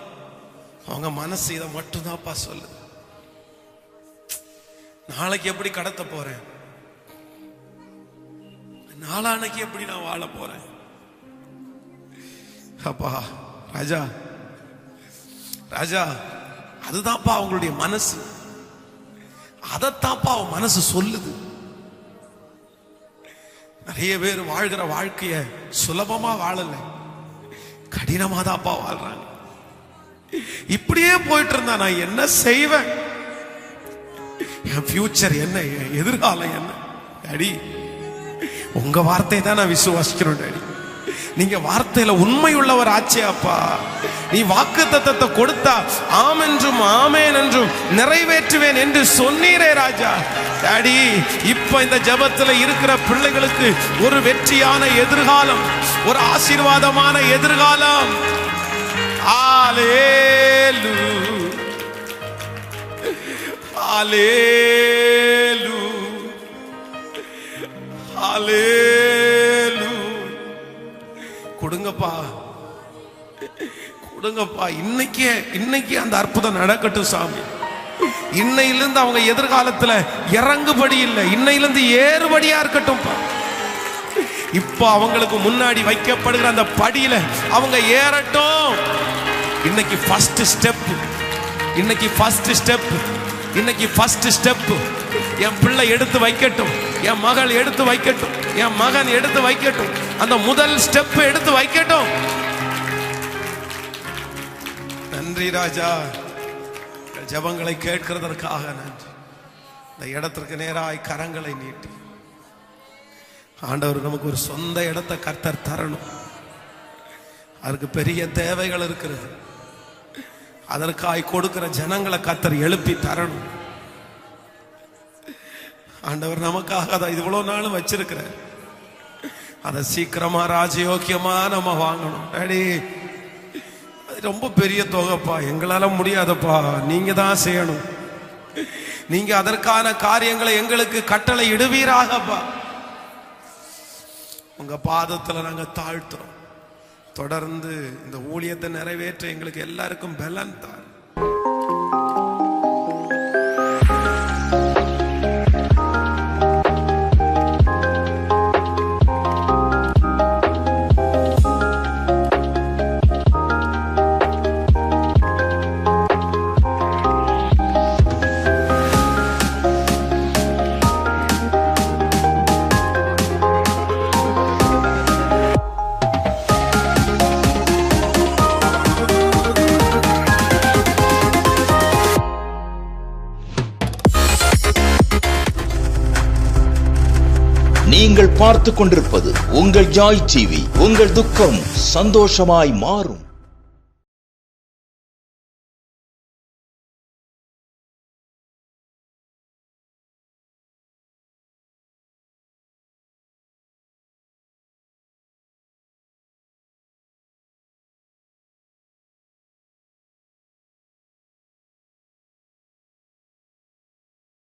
அவங்க மனசு இதை மட்டும்தான்ப்பா சொல்லுது. நாளைக்கு எப்படி கடத்த போறேன், நாளானைக்கு எப்படி நான் வாழ போறேன். அப்பா ராஜா, ராஜா, அதுதான்ப்பா அவங்களுடைய மனசு, அதத்தான்ப்பா அவன் மனசு சொல்லுது. நிறைய பேர் வாழ்கிற வாழ்க்கைய சுலபமா வாழல, கடினமா தான்ப்பா வாழ்றாங்க. இப்படியே போயிட்டு இருந்தா நான் என்ன செய்வேன், என் ஃபியூச்சர் என்ன, என் எதிர்காலம் என்ன? டாடி, உங்க வார்த்தையை தான் நான் விசுவாசிக்கிறோம் டாடி. நீங்க வார்த்தையில உண்மை உள்ளவர் ஆச்சே அப்பா. நீ வாக்குத்தத்தத்தை கொடுத்தா ஆம் என்றும் ஆமேன் என்றும் நிறைவேற்றுவேன் என்று சொன்னீரே ராஜா. டாடி, இப்ப இந்த ஜபத்துல இருக்கிற பிள்ளைகளுக்கு ஒரு வெற்றியான எதிர்காலம், ஒரு ஆசீர்வாதமான எதிர்காலம். ஹalleluya, ஹalleluya, ஹalleluya. கொடுங்கப்பா, கொடுங்கப்பா. இன்னைக்கு அந்த அற்புதம் நடக்கட்டும் சாமி. இன்னையிலிருந்து அவங்க எதிர்காலத்துல இறங்குபடி இல்லை, இன்னையிலிருந்து ஏறுபடியா இருக்கட்டும்பா. இப்போ அவங்களுக்கு முன்னாடி வைக்கப்படுகிற அந்த படியில அவங்க ஏறட்டும். இன்னைக்கு ஃபர்ஸ்ட் ஸ்டெப், இன்னைக்கு ஃபர்ஸ்ட் ஸ்டெப் என் பிள்ளை எடுத்து வைக்கட்டும், என் மகள் எடுத்து வைக்கட்டும், என் மகன் எடுத்து வைக்கட்டும். அந்த முதல் ஸ்டெப் எடுத்து வைக்கட்டும். நன்றி ராஜா, ஜெபங்களை கேட்கிறதற்காக நன்றி. இந்த இடத்திற்கு நேராய் கரங்களை நீட்டி ஆண்டவர் நமக்கு ஒரு சொந்த இடத்தை கர்த்தர் தரணும். அதுக்கு பெரிய தேவைகள் இருக்கிறது. அதற்காய் கொடுக்கிற ஜனங்களை கர்த்தர் எழுப்பி தரணும். ஆண்டவர் நமக்காக அதை இவ்வளவு நாளும் வச்சிருக்கிறார். அதை சீக்கிரமா ராஜயோக்கியமா நம்ம வாங்கணும். டாடி, ரொம்ப பெரிய தொகைப்பா, எங்களால முடியாதப்பா, நீங்க தான் செய்யணும். நீங்க அதற்கான காரியங்களை எங்களுக்கு கட்டளை இடுவீராகப்பா. உங்க பாதத்துல நாங்க தாழ்த்துறோம். தொடர்ந்து இந்த ஊழியத்தை நிறைவேற்ற எங்களுக்கு எல்லாருக்கும் பலன் தான். நீங்கள் பார்த்துக் கொண்டிருப்பது உங்கள் ஜாய் டிவி. உங்கள் துக்கம் சந்தோஷமாய் மாறும்.